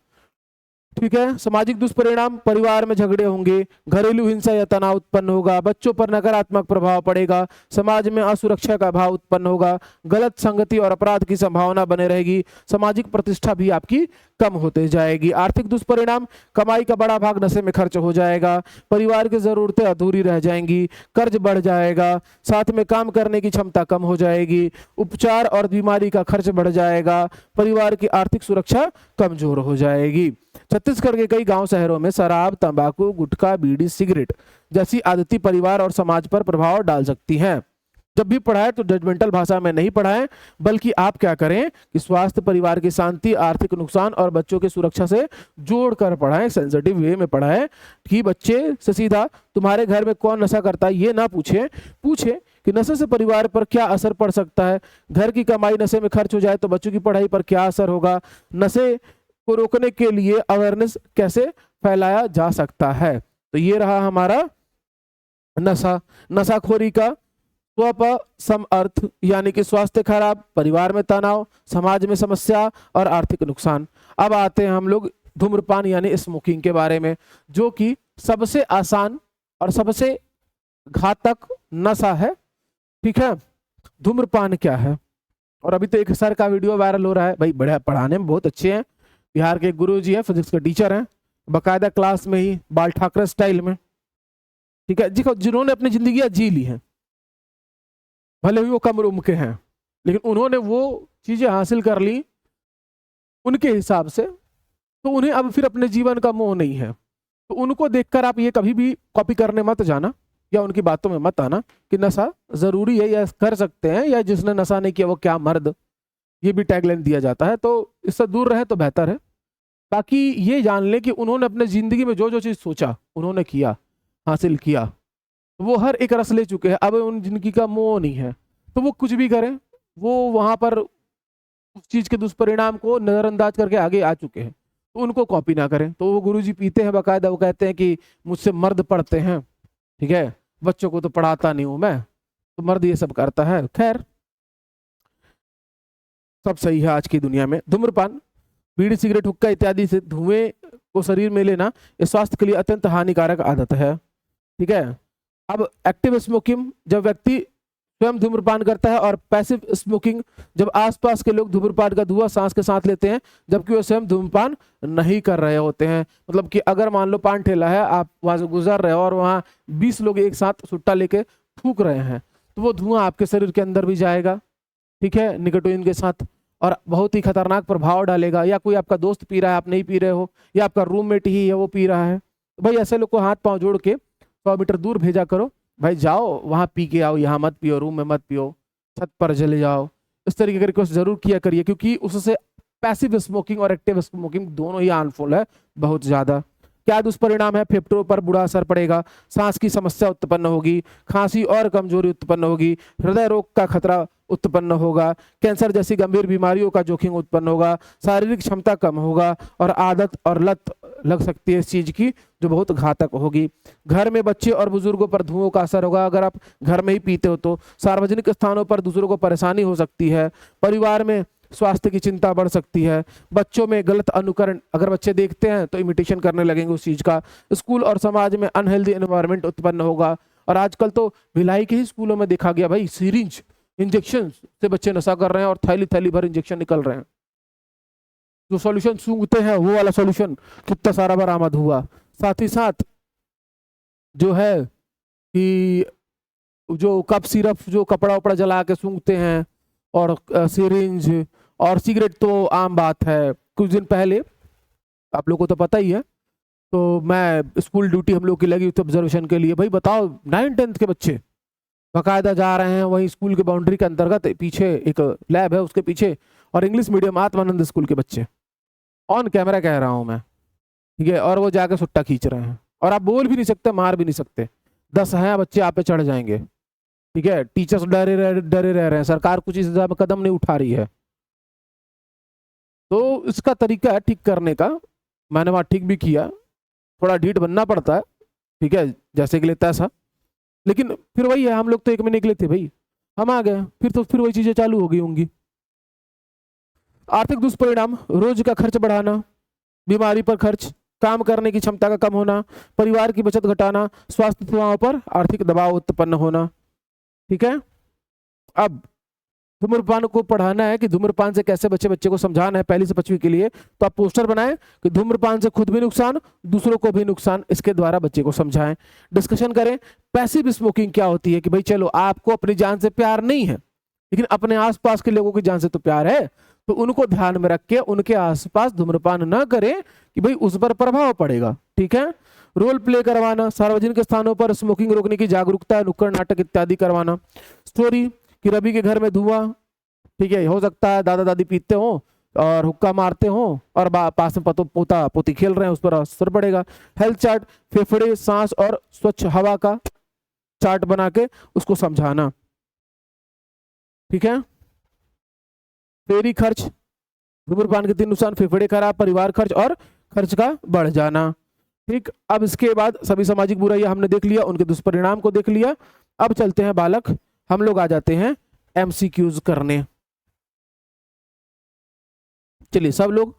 ठीक है। सामाजिक दुष्परिणाम, परिवार में झगड़े होंगे, घरेलू हिंसा या तनाव उत्पन्न होगा, बच्चों पर नकारात्मक प्रभाव पड़ेगा, समाज में असुरक्षा का भाव उत्पन्न होगा, गलत संगति और अपराध की संभावना बने रहेगी, सामाजिक प्रतिष्ठा भी आपकी कम होते जाएगी। आर्थिक दुष्परिणाम, कमाई का बड़ा भाग नशे में खर्च हो जाएगा, परिवार की जरूरतें अधूरी रह जाएंगी, कर्ज बढ़ जाएगा, साथ में काम करने की क्षमता कम हो जाएगी, उपचार और बीमारी का खर्च बढ़ जाएगा, परिवार की आर्थिक सुरक्षा कमजोर हो जाएगी। छत्तीसगढ़ के कई गांव शहरों में शराब, तंबाकू, गुटखा, बीड़ी, सिगरेट जैसी आदतें परिवार और समाज पर प्रभाव डाल सकती हैं। जब भी पढ़ाएं तो जजमेंटल भाषा में नहीं पढ़ाएं, बल्कि आप क्या करें कि स्वास्थ्य, परिवार की शांति, आर्थिक नुकसान और बच्चों की सुरक्षा से जोड़कर पढ़ाएं, सेंसिटिव वे में पढ़ाएं, कि बच्चे से सीधा तुम्हारे घर में कौन नशा करता है ये ना पूछे कि नशे से परिवार पर क्या असर पड़ सकता है, घर की कमाई नशे में खर्च हो जाए तो बच्चों की पढ़ाई पर क्या असर होगा, नशे को रोकने के लिए अवेयरनेस कैसे फैलाया जा सकता है। तो ये रहा हमारा नशाखोरी का स्वप सम अर्थ, यानी कि स्वास्थ्य खराब, परिवार में तनाव, समाज में समस्या और आर्थिक नुकसान। अब आते हैं हम लोग धूम्रपान यानी स्मोकिंग के बारे में, जो कि सबसे आसान और सबसे घातक नशा है, ठीक है। धूम्रपान क्या है, और अभी तो एक सर का वीडियो वायरल हो रहा है, भाई बड़े पढ़ाने में बहुत अच्छे हैं, बिहार के गुरु जी हैं, फिजिक्स के टीचर हैं, बकायदा क्लास में ही बाल ठाकरे स्टाइल में, ठीक है, जिन्होंने अपनी जिंदगी जी ली है, भले ही वो कम उम्र के हैं, लेकिन उन्होंने वो चीजें हासिल कर ली उनके हिसाब से, तो उन्हें अब फिर अपने जीवन का मोह नहीं है। तो उनको देखकर आप ये कभी भी कॉपी करने मत जाना या उनकी बातों में मत आना कि नशा जरूरी है या कर सकते हैं, या जिसने नशा नहीं किया वो क्या मर्द, ये भी टैगलाइन दिया जाता है, तो इससे दूर रहे तो बेहतर है। ताकि ये जान ले कि उन्होंने अपने जिंदगी में जो जो चीज सोचा उन्होंने किया, हासिल किया, वो हर एक रस ले चुके हैं, अब उन जिंदगी का मोह नहीं है, तो वो कुछ भी करें, वो वहां पर उस चीज के दुष्परिणाम को नजरअंदाज करके आगे आ चुके हैं, तो उनको कॉपी ना करें। तो वो गुरुजी पीते हैं बाकायदा, वो कहते हैं कि मुझसे मर्द पढ़ते हैं, ठीक है, बच्चों को तो पढ़ाता नहीं हूं मैं, तो मर्द ये सब करता है। खैर सब सही है आज की दुनिया में। धूम्रपान, बीड़ी, सिगरेट, हुक्का इत्यादि से धुएं को शरीर में लेना ये स्वास्थ्य के लिए अत्यंत हानिकारक आदत है, ठीक है। अब एक्टिव स्मोकिंग, जब व्यक्ति स्वयं धूम्रपान करता है, और पैसिव स्मोकिंग, जब आसपास के लोग धूम्रपान का धुआं सांस के साथ लेते हैं जबकि वो स्वयं धूम्रपान नहीं कर रहे होते हैं। मतलब कि अगर मान लो पान ठेला है, आप वहां से गुजर रहे हो और वहां 20 लोग एक साथ सुट्टा लेके फूक रहे हैं, तो वो धुआं आपके शरीर के अंदर भी जाएगा, ठीक है, निकोटीन के साथ, और बहुत ही खतरनाक प्रभाव डालेगा। या कोई आपका दोस्त पी रहा है, आप नहीं पी रहे हो, या आपका रूममेट ही है वो पी रहा है, तो भाई ऐसे लोग को हाथ पांव जोड़ के 100 मीटर दूर भेजा करो, भाई जाओ वहां पी के आओ, यहाँ मत पियो, रूम में मत पियो, छत पर चले जाओ। इस तरीके की रिक्वेस्ट जरूर किया करिए, क्योंकि उससे पैसिव स्मोकिंग और एक्टिव स्मोकिंग दोनों ही हार्मफुल है बहुत ज्यादा। क्या दुष्परिणाम है? फेफड़ों पर बुरा असर पड़ेगा, सांस की समस्या उत्पन्न होगी, खांसी और कमजोरी उत्पन्न होगी, हृदय रोग का खतरा उत्पन्न होगा, कैंसर जैसी गंभीर बीमारियों का जोखिम उत्पन्न होगा, शारीरिक क्षमता कम होगा, और आदत और लत लग सकती है इस चीज की जो बहुत घातक होगी। घर में बच्चे और बुजुर्गों पर धुओं का असर होगा। अगर आप घर में ही पीते हो तो सार्वजनिक स्थानों पर दूसरों को परेशानी हो सकती है। परिवार में स्वास्थ्य की चिंता बढ़ सकती है। बच्चों में गलत अनुकरण, अगर बच्चे देखते हैं तो इमिटेशन करने लगेंगे उस चीज का। स्कूल और समाज में अनहेल्दी एनवायरनमेंट उत्पन्न होगा। और आजकल तो भिलाई के ही स्कूलों में देखा गया भाई, सिरिंज इंजेक्शन से बच्चे नशा कर रहे हैं और थैली थैली भर इंजेक्शन निकल रहे हैं। जो सॉल्यूशन सूंघते हैं वो वाला सॉल्यूशन कितना सारा बरामद हुआ। साथ ही साथ जो है कि जो कप सिरप, जो कपड़ा उपड़ा जला के सूंघते हैं, और सिरिंज और सिगरेट तो आम बात है। कुछ दिन पहले आप लोगों को तो पता ही है, तो मैं स्कूल ड्यूटी हम लोग की लगी थी ऑब्जर्वेशन के लिए। भाई बताओ 9th-10th के बच्चे बाकायदा जा रहे हैं वहीं स्कूल के बाउंड्री के अंतर्गत, पीछे एक लैब है उसके पीछे, और इंग्लिश मीडियम आत्मानंद स्कूल के बच्चे, ऑन कैमरा कह रहा हूं मैं, ठीक है, और वो जाके सुट्टा खींच रहे हैं। और आप बोल भी नहीं सकते, मार भी नहीं सकते, 10 हैं बच्चे आप पे चढ़ जाएंगे, ठीक है। टीचर्स डरे रह रहे हैं, सरकार कुछ इस दिशा में कदम नहीं उठा रही है। तो इसका तरीका है ठीक करने का, मैंने वहां ठीक भी किया, थोड़ा ढीठ बनना पड़ता है, ठीक है, जैसे कि लेता ऐसा, लेकिन फिर वही है, हम लोग तो 1 महीने के लिए थे भाई, हम आ गए, फिर वही चीजें चालू हो गई होंगी। आर्थिक दुष्परिणाम, रोज का खर्च बढ़ाना, बीमारी पर खर्च, काम करने की क्षमता का कम होना, परिवार की बचत घटाना, स्वास्थ्य सेवाओं पर आर्थिक दबाव उत्पन्न होना, ठीक है। अब धूम्रपान को पढ़ाना है कि धूम्रपान से कैसे बच्चे को समझाना है 1ली से 5वीं के लिए, तो आप पोस्टर बनाएं कि धूम्रपान से खुद भी नुकसान, दूसरों को भी नुकसान, इसके द्वारा बच्चे को समझाएं। डिस्कशन करें पैसिव स्मोकिंग क्या होती है, कि भाई चलो आपको अपनी जान से प्यार नहीं है, लेकिन अपने आसपास के लोगों की जान से तो प्यार है, तो उनको ध्यान में रख के उनके आसपास धूम्रपान ना करें कि भाई उस पर प्रभाव पड़ेगा, ठीक है। रोल प्ले करवाना, सार्वजनिक स्थानों पर स्मोकिंग रोकने की जागरूकता, नुक्कड़ नाटक इत्यादि करवाना। स्टोरी कि रवि के घर में धुआं, ठीक है, हो सकता है दादा दादी पीते हो और हुक्का मारते हो और पास में पोता पोती खेल रहे हैं, उस पर असर पड़ेगा। हेल्थ चार्ट, फेफड़े, सांस और स्वच्छ हवा का चार्ट बना के उसको समझाना, ठीक है। फेरी खर्च, धूम्रपान के 3 नुकसान, फेफड़े खराब, परिवार खर्च और खर्च का बढ़ जाना, ठीक। अब इसके बाद सभी सामाजिक बुराइयां हमने देख लिया, उनके दुष्परिणाम को देख लिया। अब चलते हैं बालक, हम लोग आ जाते हैं MCQs करने। चलिए सब लोग,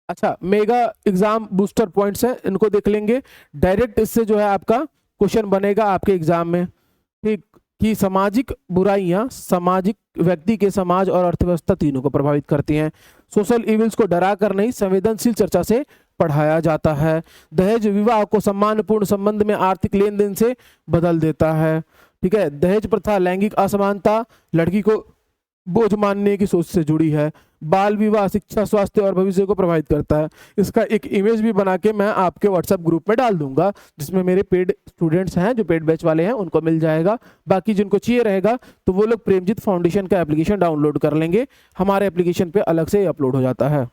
अच्छा मेगा एग्जाम बूस्टर पॉइंट्स है, इनको देख लेंगे। डायरेक्ट इससे जो है आपका क्वेश्चन बनेगा आपके एग्जाम में, ठीक, कि सामाजिक बुराइयां सामाजिक व्यक्ति के समाज और अर्थव्यवस्था तीनों को प्रभावित करती हैं। सोशल इविल्स को डरा कर नहीं, संवेदनशील चर्चा से पढ़ाया जाता है। दहेज विवाह को सम्मानपूर्ण संबंध में आर्थिक लेन देन से बदल देता है, ठीक है। दहेज प्रथा लैंगिक असमानता, लड़की को बोझ मानने की सोच से जुड़ी है। बाल विवाह शिक्षा, स्वास्थ्य और भविष्य को प्रभावित करता है। इसका एक इमेज भी बना के मैं आपके व्हाट्सएप ग्रुप में डाल दूंगा, जिसमें मेरे पेड स्टूडेंट्स हैं, जो पेड बैच वाले हैं, उनको मिल जाएगा। बाकी जिनको चाहिए रहेगा तो वो लोग प्रेमजीत फाउंडेशन का एप्लीकेशन डाउनलोड कर लेंगे, हमारे एप्लीकेशन पे अलग से अपलोड हो जाता है।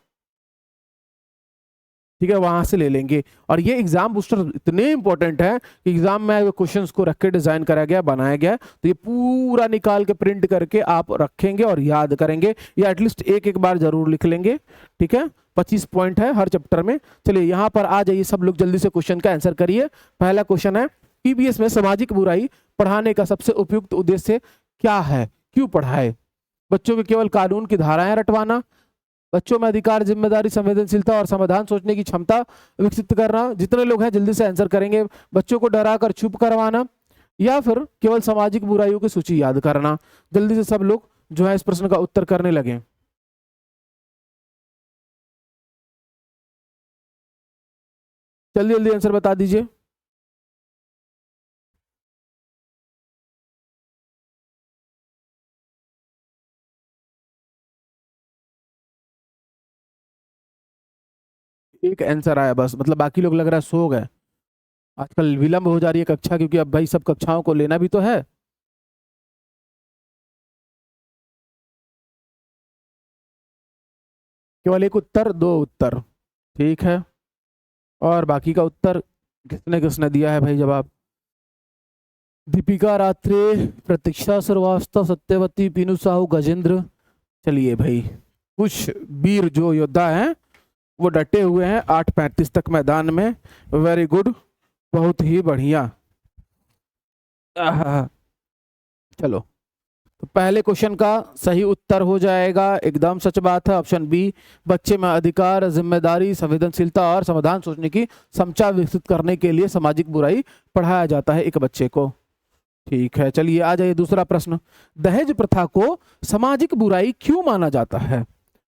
ठीक है, वहां से ले लेंगे। और ये एग्जाम बूस्टर इतने इंपॉर्टेंट है कि एग्जाम में क्वेश्चंस को रख के डिजाइन करा गया, बनाया गया, तो ये पूरा निकाल के प्रिंट करके आप रखेंगे और याद करेंगे, या एटलीस्ट एक एक बार जरूर लिख लेंगे। ठीक है, 25 पॉइंट है हर चैप्टर में। चलिए यहाँ पर आ जाइए सब लोग, जल्दी से क्वेश्चन का आंसर करिए। पहला क्वेश्चन है, ईवीएस में सामाजिक बुराई पढ़ाने का सबसे उपयुक्त उद्देश्य क्या है, क्यों पढ़ाए? बच्चों को केवल कानून की धाराएं रटवाना, बच्चों में अधिकार, जिम्मेदारी, संवेदनशीलता और समाधान सोचने की क्षमता विकसित करना। जितने लोग हैं जल्दी से आंसर करेंगे। बच्चों को डरा कर चुप करवाना, या फिर केवल सामाजिक बुराइयों की सूची याद करना। जल्दी से सब लोग जो है इस प्रश्न का उत्तर करने लगे। जल्दी जल्दी आंसर बता दीजिए। एक आंसर आया बस, मतलब बाकी लोग लग रहा है सो गए। आजकल विलंब हो जा रही है कक्षा, क्योंकि अब भाई सब कक्षाओं को लेना भी तो है। केवल एक उत्तर, दो उत्तर, ठीक है। और बाकी का उत्तर किसने किसने दिया है भाई जवाब? दीपिका रात्रे, प्रतीक्षा श्रीवास्तव, सत्यवती, पीनू साहू, गजेंद्र। चलिए भाई, कुछ वीर जो योद्धा हैं वो डटे हुए हैं 8:35 तक मैदान में। वेरी गुड, बहुत ही बढ़िया। चलो, तो पहले क्वेश्चन का सही उत्तर हो जाएगा, एकदम सच बात है, ऑप्शन बी। बच्चे में अधिकार, जिम्मेदारी, संवेदनशीलता और समाधान सोचने की क्षमता विकसित करने के लिए सामाजिक बुराई पढ़ाया जाता है एक बच्चे को। ठीक है, चलिए आ जाइए दूसरा प्रश्न। दहेज प्रथा को सामाजिक बुराई क्यों माना जाता है?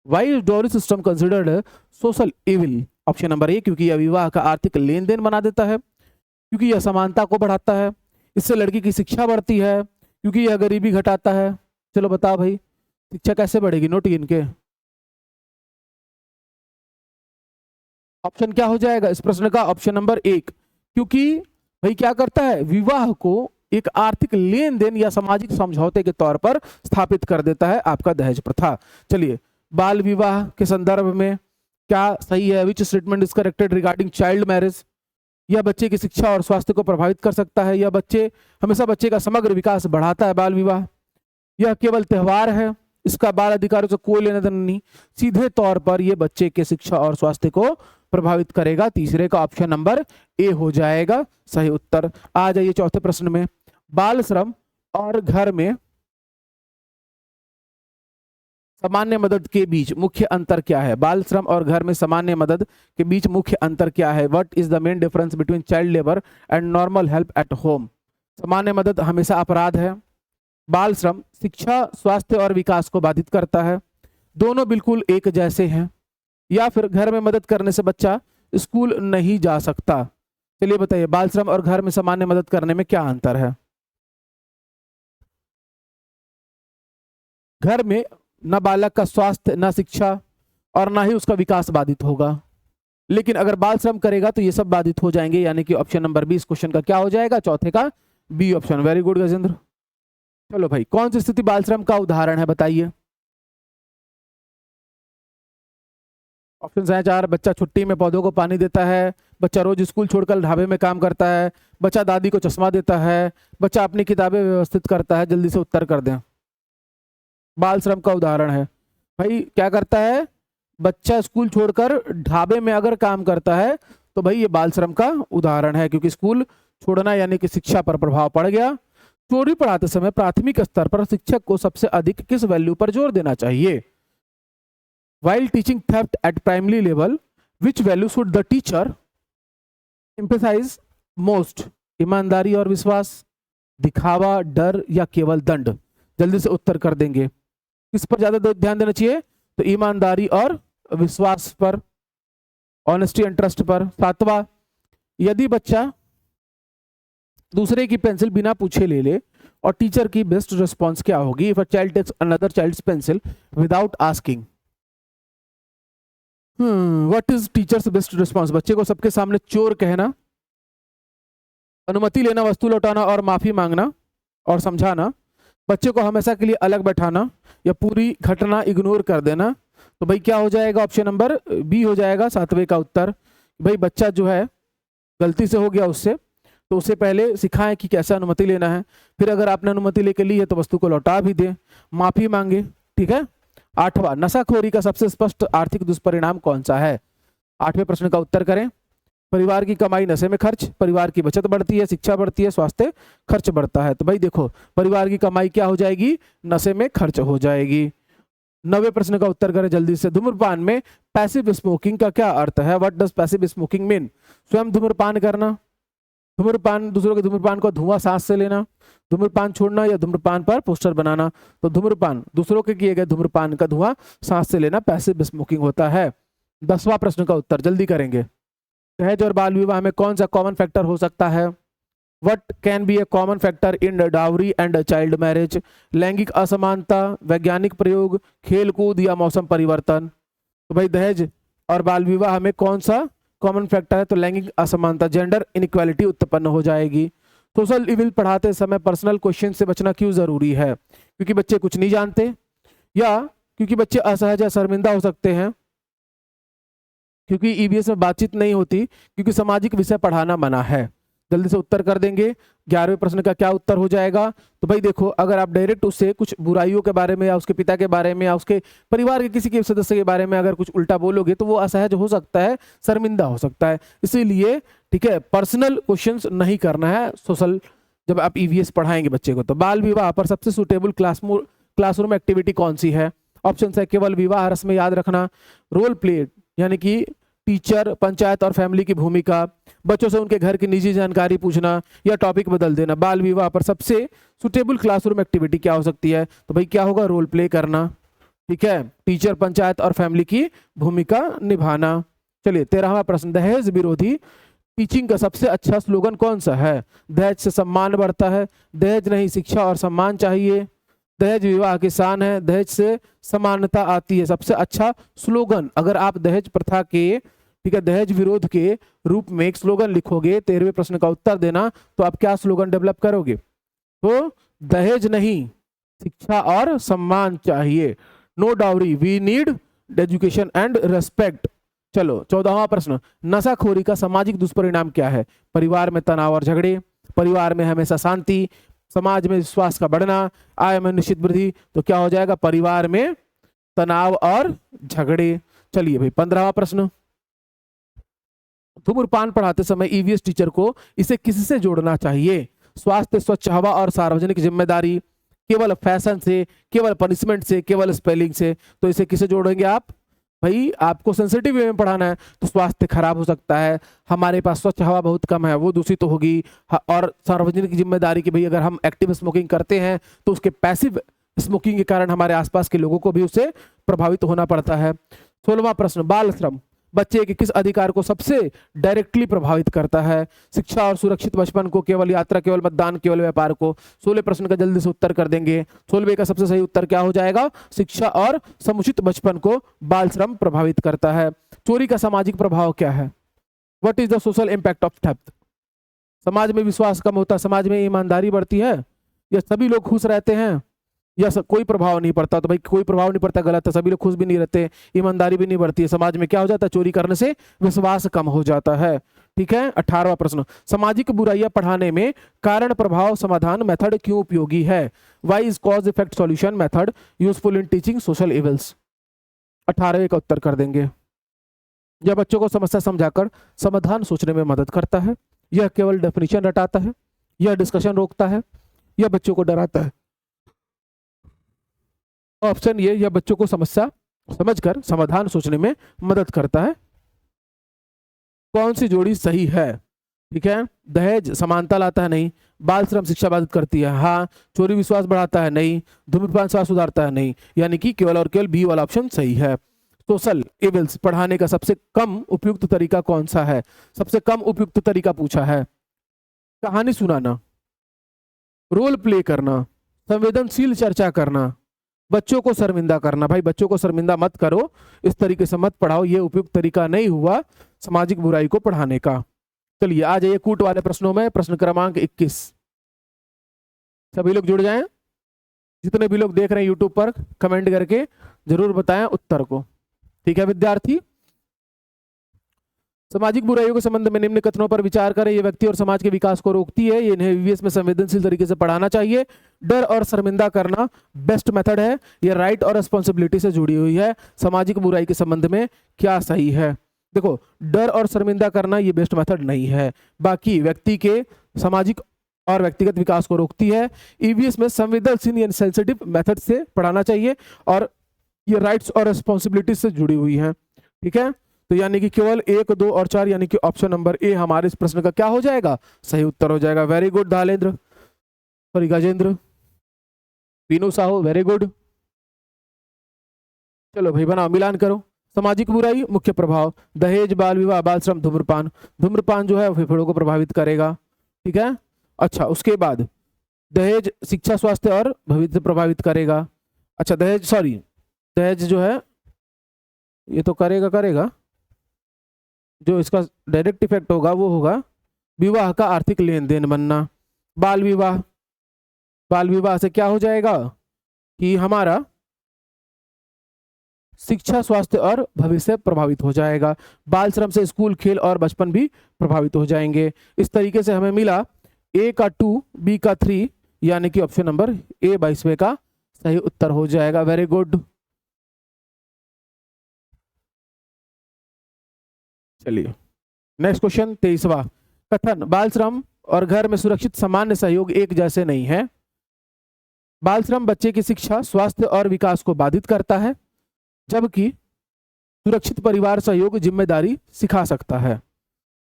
Why is dowry system considered social evil? Option number A, क्योंकि यह विवाह का आर्थिक लेन देन बना देता है, क्योंकि यह समानता को बढ़ाता है, इससे लड़की की शिक्षा बढ़ती है, क्योंकि यह गरीबी घटाता है। चलो बताओ भाई, शिक्षा कैसे बढ़ेगी? नोट इनके ऑप्शन क्या हो जाएगा इस प्रश्न का? ऑप्शन नंबर एक, क्योंकि भाई क्या करता है, विवाह को एक आर्थिक लेन देन या सामाजिक समझौते के तौर पर स्थापित कर देता है आपका दहेज प्रथा। चलिए, बाल विवाह के संदर्भ में क्या सही है? Which statement is corrected regarding child marriage? यह बच्चे की शिक्षा और स्वास्थ्य को प्रभावित कर सकता है, यह हमेशा बच्चे का समग्र विकास बढ़ाता है बाल विवाह, यह केवल त्यौहार है, इसका बाल अधिकारों से कोई लेना देना नहीं, सीधे तौर पर यह बच्चे के शिक्षा और स्वास्थ्य को प्रभावित करेगा। तीसरे का ऑप्शन नंबर ए हो जाएगा सही उत्तर। आ जाइए चौथे प्रश्न में, बाल श्रम और घर में सामान्य मदद के बीच मुख्य अंतर क्या है? बाल श्रम और घर में सामान्य मदद के बीच मुख्य अंतर क्या है? What is the main difference between child labour and normal help at home? सामान्य मदद हमेशा अपराध है, बाल श्रम शिक्षा, स्वास्थ्य और विकास को बाधित करता है, दोनों बिल्कुल एक जैसे हैं, या फिर घर में मदद करने से बच्चा स्कूल नहीं जा सकता। चलिए बताइए, बाल श्रम और घर में सामान्य मदद करने में क्या अंतर है? घर में ना बालक का स्वास्थ्य, ना शिक्षा और ना ही उसका विकास बाधित होगा, लेकिन अगर बाल श्रम करेगा तो ये सब बाधित हो जाएंगे, यानी कि ऑप्शन नंबर बी इस क्वेश्चन का क्या हो जाएगा? चौथे का B option. Very good Gajendra. चलो भाई, कौन सी स्थिति बाल श्रम का उदाहरण है बताइए? ऑप्शन है 4, बच्चा छुट्टी में पौधों को पानी देता है, बच्चा रोज स्कूल छोड़कर ढाबे में काम करता है, बच्चा दादी को चश्मा देता है, बच्चा अपनी किताबें व्यवस्थित करता है। जल्दी से उत्तर कर दें। बाल श्रम का उदाहरण है भाई, क्या करता है? बच्चा स्कूल छोड़कर ढाबे में अगर काम करता है तो भाई ये बाल श्रम का उदाहरण है, क्योंकि स्कूल छोड़ना यानी कि शिक्षा पर प्रभाव पड़ गया। चोरी पढ़ाते समय प्राथमिक स्तर पर शिक्षक को सबसे अधिक किस वैल्यू पर जोर देना चाहिए? While teaching theft at primary level, which value should the teacher emphasize most? ईमानदारी और विश्वास, दिखावा, डर या केवल दंड? जल्दी से उत्तर कर देंगे। किस पर ज्यादा ध्यान देना चाहिए? तो ईमानदारी और विश्वास पर, ऑनेस्टी एंड ट्रस्ट पर। सातवां, यदि बच्चा दूसरे की पेंसिल बिना पूछे ले ले और टीचर की बेस्ट रिस्पॉन्स क्या होगी? If a child takes another child's pencil without asking, what is teacher's best response? बच्चे को सबके सामने चोर कहना, अनुमति लेना, वस्तु लौटाना और माफी मांगना और समझाना, बच्चे को हमेशा के लिए अलग बैठाना या पूरी घटना इग्नोर कर देना। तो भाई क्या हो जाएगा? ऑप्शन नंबर बी हो जाएगा सातवें का उत्तर। भाई बच्चा जो है गलती से हो गया उससे, तो उससे पहले सिखाएं कि कैसे अनुमति लेना है, फिर अगर आपने अनुमति लेके ली है तो वस्तु को लौटा भी दें, माफी मांगे। ठीक है। 8वां, नशाखोरी का सबसे स्पष्ट आर्थिक दुष्परिणाम कौन सा है? 8वें प्रश्न का उत्तर करें। परिवार की कमाई नशे में खर्च, परिवार की बचत बढ़ती है, शिक्षा बढ़ती है, स्वास्थ्य खर्च बढ़ता है। तो भाई देखो, परिवार की कमाई क्या हो जाएगी? नशे में खर्च हो जाएगी। 9वें प्रश्न का उत्तर करें जल्दी से। धूम्रपान में पैसिव स्मोकिंग का क्या अर्थ है? What does passive smoking mean? स्वयं धूम्रपान करना, धूम्रपान, दूसरों के धूम्रपान को धुआं सांस से लेना, धूम्रपान छोड़ना, या धूम्रपान पर पोस्टर बनाना। तो धूम्रपान, दूसरों के किए गए धूम्रपान का धुआं सांस से लेना पैसिव स्मोकिंग होता है। 10वां प्रश्न का उत्तर जल्दी करेंगे। दहेज और बाल विवाह में कौन सा कॉमन फैक्टर हो सकता है? What can be a common factor in dowry and child marriage? लैंगिक असमानता, वैज्ञानिक प्रयोग, खेल कूद, या मौसम परिवर्तन। तो भाई दहेज और बाल विवाह में कौन सा कॉमन फैक्टर है? तो लैंगिक असमानता, जेंडर इनइक्वालिटी उत्पन्न हो जाएगी। सोशल इविल पढ़ाते समय पर्सनल क्वेश्चन से बचना क्यों जरूरी है? क्योंकि बच्चे कुछ नहीं जानते, या क्योंकि बच्चे असहज या शर्मिंदा हो सकते हैं, क्योंकि ईवीएस में बातचीत नहीं होती, क्योंकि सामाजिक विषय पढ़ाना मना है। जल्दी से उत्तर कर देंगे। 11वें प्रश्न का क्या उत्तर हो जाएगा? तो भाई देखो, अगर आप डायरेक्ट उससे कुछ बुराइयों के बारे में, या उसके पिता के बारे में, या उसके परिवार के किसी के सदस्य के बारे में अगर कुछ उल्टा बोलोगे तो वो असहज हो सकता है, शर्मिंदा हो सकता है। इसीलिए ठीक है, पर्सनल क्वेश्चंस नहीं करना है सोशल, जब आप ईवीएस पढ़ाएंगे बच्चे को। तो बाल विवाह पर सबसे सुटेबल क्लासरूम एक्टिविटी कौन सी है? ऑप्शन है केवल विवाह रस्म याद रखना, रोल प्ले यानी कि टीचर, पंचायत और फैमिली की भूमिका, बच्चों से उनके घर की निजी जानकारी पूछना, या टॉपिक बदल देना। बाल विवाह पर सबसे सुटेबल क्लासरूम एक्टिविटी क्या हो सकती है? तो भाई क्या होगा? रोल प्ले करना। ठीक है, टीचर, पंचायत और फैमिली की भूमिका निभाना। चलिए 13वां प्रश्न, दहेज विरोधी टीचिंग का सबसे अच्छा स्लोगन कौन सा है? दहेज से सम्मान बढ़ता है, दहेज नहीं शिक्षा और सम्मान चाहिए, दहेज विवाह की शान है, दहेज से समानता आती है। सबसे अच्छा स्लोगन, अगर आप दहेज प्रथा के, ठीक है, दहेज विरोध के रूप में एक स्लोगन लिखोगे, 13वें प्रश्न का उत्तर देना, तो आप क्या स्लोगन डेवलप करोगे? तो दहेज नहीं शिक्षा और सम्मान चाहिए, no dowry, we need education and respect. चलो 14वां प्रश्न, नशाखोरी का सामाजिक दुष्परिणाम क्या है? परिवार में तनाव और झगड़े, परिवार में हमेशा शांति, समाज में विश्वास का बढ़ना, आय में निश्चित वृद्धि। तो क्या हो जाएगा? परिवार में तनाव और झगड़े। चलिए भाई 15वां प्रश्न, धूम्रपान पढ़ाते समय ईवीएस टीचर को इसे किससे जोड़ना चाहिए? स्वास्थ्य, स्वच्छ हवा और सार्वजनिक जिम्मेदारी, केवल फैशन से, केवल पनिशमेंट से, केवल स्पेलिंग से। तो इसे किसे जोड़ेंगे आप? भाई आपको सेंसिटिव वे में पढ़ाना है, तो स्वास्थ्य खराब हो सकता है, हमारे पास स्वच्छ हवा बहुत कम है, वो दूषित तो होगी, और सार्वजनिक जिम्मेदारी की, भाई अगर हम एक्टिव स्मोकिंग करते हैं तो उसके पैसिव स्मोकिंग के कारण हमारे आसपास के लोगों को भी उससे प्रभावित होना पड़ता है। 16वां प्रश्न, बाल श्रम बच्चे के किस अधिकार को सबसे डायरेक्टली प्रभावित करता है? शिक्षा और सुरक्षित बचपन को, केवल यात्रा, केवल मतदान, केवल व्यापार को। 16 प्रश्न का जल्दी से उत्तर कर देंगे। 16वें का सबसे सही उत्तर क्या हो जाएगा? शिक्षा और समुचित बचपन को बाल श्रम प्रभावित करता है। चोरी का सामाजिक प्रभाव क्या है? What is the social impact of theft? समाज में विश्वास कम होता है, समाज में ईमानदारी बढ़ती है, या सभी लोग खुश रहते हैं, या कोई प्रभाव नहीं पड़ता? तो भाई कोई प्रभाव नहीं पड़ता, गलत है, सभी लोग खुश भी नहीं रहते, ईमानदारी भी नहीं बढ़ती है, समाज में क्या हो जाता है? चोरी करने से विश्वास कम हो जाता है। ठीक है। 18वां प्रश्न, सामाजिक बुराइयां पढ़ाने में कारण प्रभाव समाधान मेथड क्यों उपयोगी है? Why is cause effect solution method useful in teaching social evils? 18वें का उत्तर कर देंगे। यह बच्चों को समस्या समझाकर समाधान सोचने में मदद करता है, यह केवल डेफिनेशन रटाता है, यह डिस्कशन रोकता है, यह बच्चों को डराता है। ऑप्शन ये, यह बच्चों को समस्या समझकर समाधान सोचने में मदद करता है। कौन सी जोड़ी सही है? ठीक है, दहेज समानता लाता है, नहीं। बाल श्रम शिक्षा बाधित करती है, हाँ। चोरी विश्वास बढ़ाता है, नहीं। धूम्रपान स्वास्थ्य सुधारता है, नहीं। यानी कि केवल और केवल बी वाला ऑप्शन सही है। सोशल इविल्स पढ़ाने का सबसे कम उपयुक्त तरीका कौन सा है? सबसे कम उपयुक्त तरीका पूछा है। कहानी सुनाना, रोल प्ले करना, संवेदनशील चर्चा करना, बच्चों को शर्मिंदा करना। भाई बच्चों को शर्मिंदा मत करो, इस तरीके से मत पढ़ाओ, ये उपयुक्त तरीका नहीं हुआ सामाजिक बुराई को पढ़ाने का। चलिए आ जाइए कूट वाले प्रश्नों में। प्रश्न क्रमांक 21, सभी लोग जुड़ जाएं, जितने भी लोग देख रहे हैं यूट्यूब पर कमेंट करके जरूर बताएं उत्तर को। ठीक है विद्यार्थी, सामाजिक बुराइयों के संबंध में निम्न कथनों पर विचार करें। ये व्यक्ति और समाज के विकास को रोकती है, ये इन्हें ईवीएस में संवेदनशील तरीके से पढ़ाना चाहिए। डर और शर्मिंदा करना बेस्ट मेथड है, ये राइट और रिस्पॉन्सिबिलिटी से जुड़ी हुई है। सामाजिक बुराई के संबंध में क्या सही है? देखो, डर और शर्मिंदा करना ये बेस्ट मेथड नहीं है, बाकी व्यक्ति के सामाजिक और व्यक्तिगत विकास को रोकती है। ईवीएस में संवेदनशील यानी सेंसिटिव मेथड से पढ़ाना चाहिए और ये राइट्स और रिस्पॉन्सिबिलिटी से जुड़ी हुई है। ठीक है, तो यानी कि केवल 1, 2 और 4 यानी कि ऑप्शन नंबर ए हमारे इस प्रश्न का क्या हो जाएगा? सही उत्तर हो जाएगा। Very good Dhalendra, sorry Gajendra, Pinu Sahu, very good. चलो भाई बनाओ, मिलान करो। सामाजिक बुराई, मुख्य प्रभाव, दहेज, बाल विवाह, बाल श्रम, धूम्रपान। धूम्रपान जो है फेफड़ों को प्रभावित करेगा। ठीक है, अच्छा उसके बाद दहेज शिक्षा, स्वास्थ्य और भविष्य प्रभावित करेगा। अच्छा दहेज, सॉरी दहेज जो है ये तो करेगा, जो इसका डायरेक्ट इफेक्ट होगा वो होगा विवाह का आर्थिक लेन देन बनना। बाल विवाह, बाल विवाह से क्या हो जाएगा कि हमारा शिक्षा, स्वास्थ्य और भविष्य प्रभावित हो जाएगा। बाल श्रम से स्कूल, खेल और बचपन भी प्रभावित हो जाएंगे। इस तरीके से हमें मिला ए का 2, बी का 3 यानी कि ऑप्शन नंबर ए 22वें का सही उत्तर हो जाएगा। Very good. चलिए नेक्स्ट क्वेश्चन 23वां। कथन, बाल श्रम और घर में सुरक्षित सामान्य सहयोग एक जैसे नहीं है। बाल श्रम बच्चे की शिक्षा, स्वास्थ्य और विकास को बाधित करता है, जबकि सुरक्षित परिवार सहयोग जिम्मेदारी सिखा सकता है।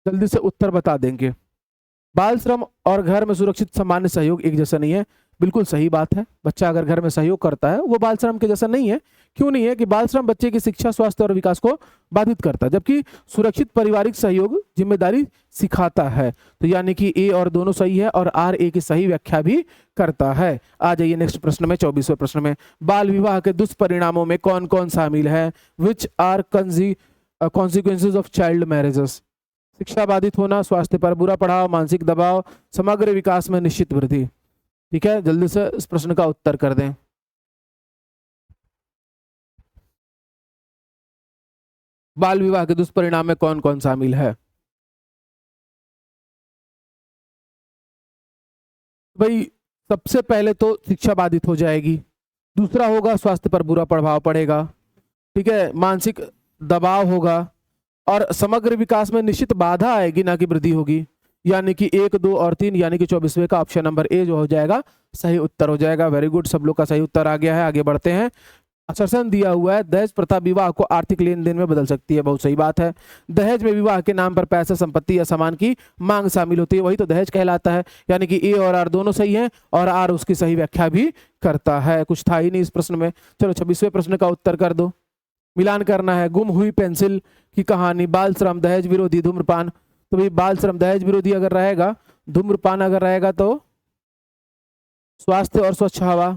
जल्दी से उत्तर बता देंगे। बाल श्रम और घर में सुरक्षित सामान्य सहयोग एक जैसा नहीं है, बिल्कुल सही बात है। बच्चा अगर घर में सहयोग करता है वो बाल श्रम के जैसा नहीं है। क्यों नहीं है? कि बाल श्रम बच्चे की शिक्षा, स्वास्थ्य और विकास को बाधित करता है, जबकि सुरक्षित पारिवारिक सहयोग जिम्मेदारी सिखाता है। तो यानी कि ए और दोनों सही है और आर ए की सही व्याख्या भी करता है। आ जाइए नेक्स्ट प्रश्न में, 24वें प्रश्न में। बाल विवाह के दुष्परिणामों में कौन कौन शामिल है? Which are consequences of child marriages? शिक्षा बाधित होना, स्वास्थ्य पर बुरा प्रभाव, मानसिक दबाव, समग्र विकास में निश्चित वृद्धि। ठीक है, जल्दी से इस प्रश्न का उत्तर कर दें। बाल विवाह के दुष्परिणाम में कौन कौन शामिल है? भाई सबसे पहले तो शिक्षा बाधित हो जाएगी, दूसरा होगा स्वास्थ्य पर बुरा प्रभाव पड़ेगा, ठीक है, मानसिक दबाव होगा और समग्र विकास में निश्चित बाधा आएगी, ना कि वृद्धि होगी। यानी कि 1, 2 और 3 यानी कि 24वें का ऑप्शन नंबर ए जो हो जाएगा सही उत्तर हो जाएगा। वेरी गुड, सब लोग का सही उत्तर आ गया है। आगे बढ़ते हैं। असर्शन दिया हुआ है, दहेज प्रथा विवाह को आर्थिक लेन देन में बदल सकती है। बहुत सही बात है। दहेज में विवाह के नाम पर पैसे, संपत्ति या सामान की मांग शामिल होती है, वही तो दहेज कहलाता है। यानी कि ए और आर दोनों सही हैं और आर उसकी सही व्याख्या भी करता है। कुछ था ही नहीं इस प्रश्न में। चलो 26वें प्रश्न का उत्तर कर दो। मिलान करना है। गुम हुई पेंसिल की कहानी, बाल श्रम, दहेज विरोधी, धूम्रपान। तो भाई बाल श्रम दहेज विरोधी अगर रहेगा, धूम्रपान अगर रहेगा तो स्वास्थ्य और स्वच्छ हवा।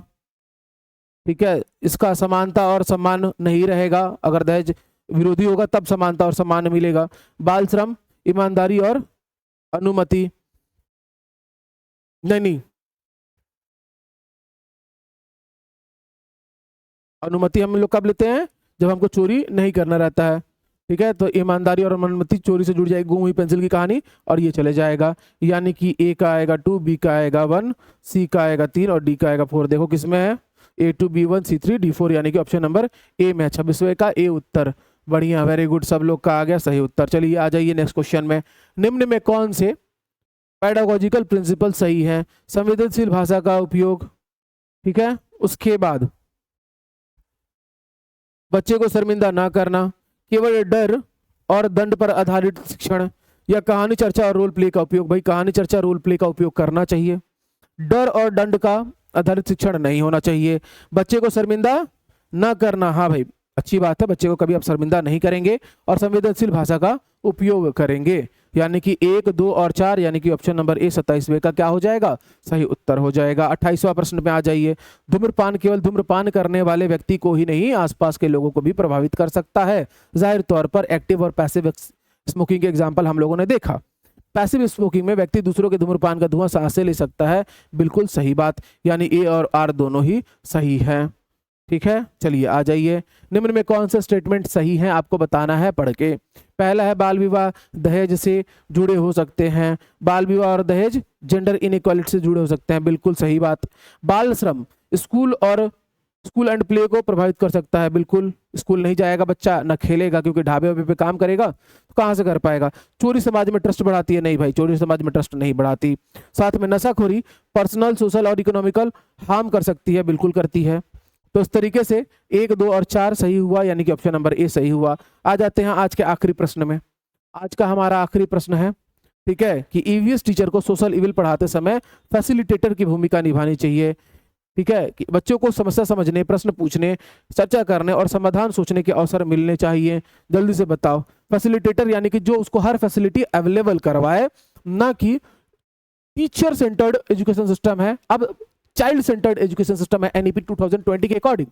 ठीक है, इसका समानता और सम्मान नहीं रहेगा। अगर दहेज विरोधी होगा तब समानता और सम्मान मिलेगा। बाल श्रम, ईमानदारी और अनुमति। नहीं, अनुमति हम लोग कब लेते हैं? जब हमको चोरी नहीं करना रहता है। ठीक है, तो ईमानदारी और अनुमति चोरी से जुड़ जाएगी। गुम हुई पेंसिल की कहानी और ये चले जाएगा। यानी कि ए का आएगा 2, बी का आएगा 1, सी का आएगा 3 और डी का आएगा 4। देखो किसमें है? A2, B1, C3, D4 यानी कि ऑप्शन नंबर ए में। 26वें का ए उत्तर। बढ़िया, वेरी गुड, सब लोग का आ गया सही उत्तर। चलिए आ जाइए नेक्स्ट क्वेश्चन में। निम्न में कौन से पेडागोजिकल प्रिंसिपल सही है? संवेदनशील भाषा का उपयोग, ठीक है, उसके बाद बच्चे को शर्मिंदा ना करना, केवल डर और दंड पर आधारित शिक्षण, या कहानी चर्चा और रोल प्ले का उपयोग। भाई कहानी चर्चा रोल प्ले का उपयोग करना चाहिए। डर और दंड का आधारित शिक्षण नहीं होना चाहिए। बच्चे को शर्मिंदा ना करना, हाँ भाई अच्छी बात है, बच्चे को कभी आप शर्मिंदा नहीं करेंगे और संवेदनशील भाषा का उपयोग करेंगे। यानी कि 1, 2 और 4 यानी कि ऑप्शन नंबर ए 27वें का क्या हो जाएगा? सही उत्तर हो जाएगा। 28वां प्रश्न पे आ जाइए। धूम्रपान केवल धूम्रपान करने वाले व्यक्ति को ही नहीं, आसपास के लोगों को भी प्रभावित कर सकता है। जाहिर तौर पर एक्टिव और पैसिव स्मोकिंग के एग्जाम्पल हम लोगों ने देखा। पैसिव स्मोकिंग में व्यक्ति दूसरों के धूम्रपान का धुआं सांस से ले सकता है। बिल्कुल सही बात, यानी ए और आर दोनों ही सही है। ठीक है, चलिए आ जाइए। निम्न में कौन से स्टेटमेंट सही हैं आपको बताना है पढ़ के। पहला है बाल विवाह दहेज से जुड़े हो सकते हैं। बाल विवाह और दहेज जेंडर इनइक्वालिटी से जुड़े हो सकते हैं, बिल्कुल सही बात। बाल श्रम स्कूल एंड प्ले को प्रभावित कर सकता है, बिल्कुल। स्कूल नहीं जाएगा बच्चा, ना खेलेगा, क्योंकि ढाबे वाबे पे काम करेगा तो कहाँ से कर पाएगा। चोरी समाज में ट्रस्ट बढ़ाती है, नहीं भाई, चोरी समाज में ट्रस्ट नहीं बढ़ाती। साथ में नशाखोरी पर्सनल सोशल और इकोनॉमिकल हार्म कर सकती है, बिल्कुल करती है। तो इस तरीके से 1, 2 और 4 सही हुआ, यानी कि ऑप्शन नंबर ए सही हुआ। आ जाते हैं आज के आखिरी प्रश्न में। आज का हमारा आखिरी प्रश्न है, ठीक है, कि ईवीएस टीचर को सोशल इविल पढ़ाते समय फैसिलिटेटर की भूमिका निभानी चाहिए। ठीक है, कि बच्चों को समस्या समझने, प्रश्न पूछने, चर्चा करने और समाधान सोचने के अवसर मिलने चाहिए। जल्दी से बताओ। फैसिलिटेटर यानी कि जो उसको हर फैसिलिटी अवेलेबल करवाए, ना कि टीचर सेंटर्ड एजुकेशन सिस्टम है, अब चाइल्ड सेंटर्ड एजुकेशन सिस्टम है एनईपी 2020 के अकॉर्डिंग।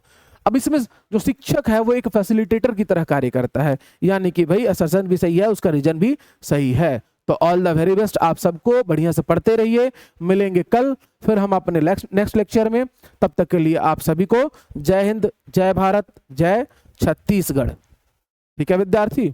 अब इसमें जो शिक्षक है वो एक फैसिलिटेटर की तरह कार्य करता है, यानी कि भाई असर्शन भी सही है, उसका रीजन भी सही है। तो ऑल द वेरी बेस्ट, आप सबको बढ़िया से पढ़ते रहिए। मिलेंगे कल फिर हम अपने नेक्स्ट लेक्चर में। तब तक के लिए आप सभी को जय हिंद, जय भारत, जय छत्तीसगढ़। ठीक है विद्यार्थी।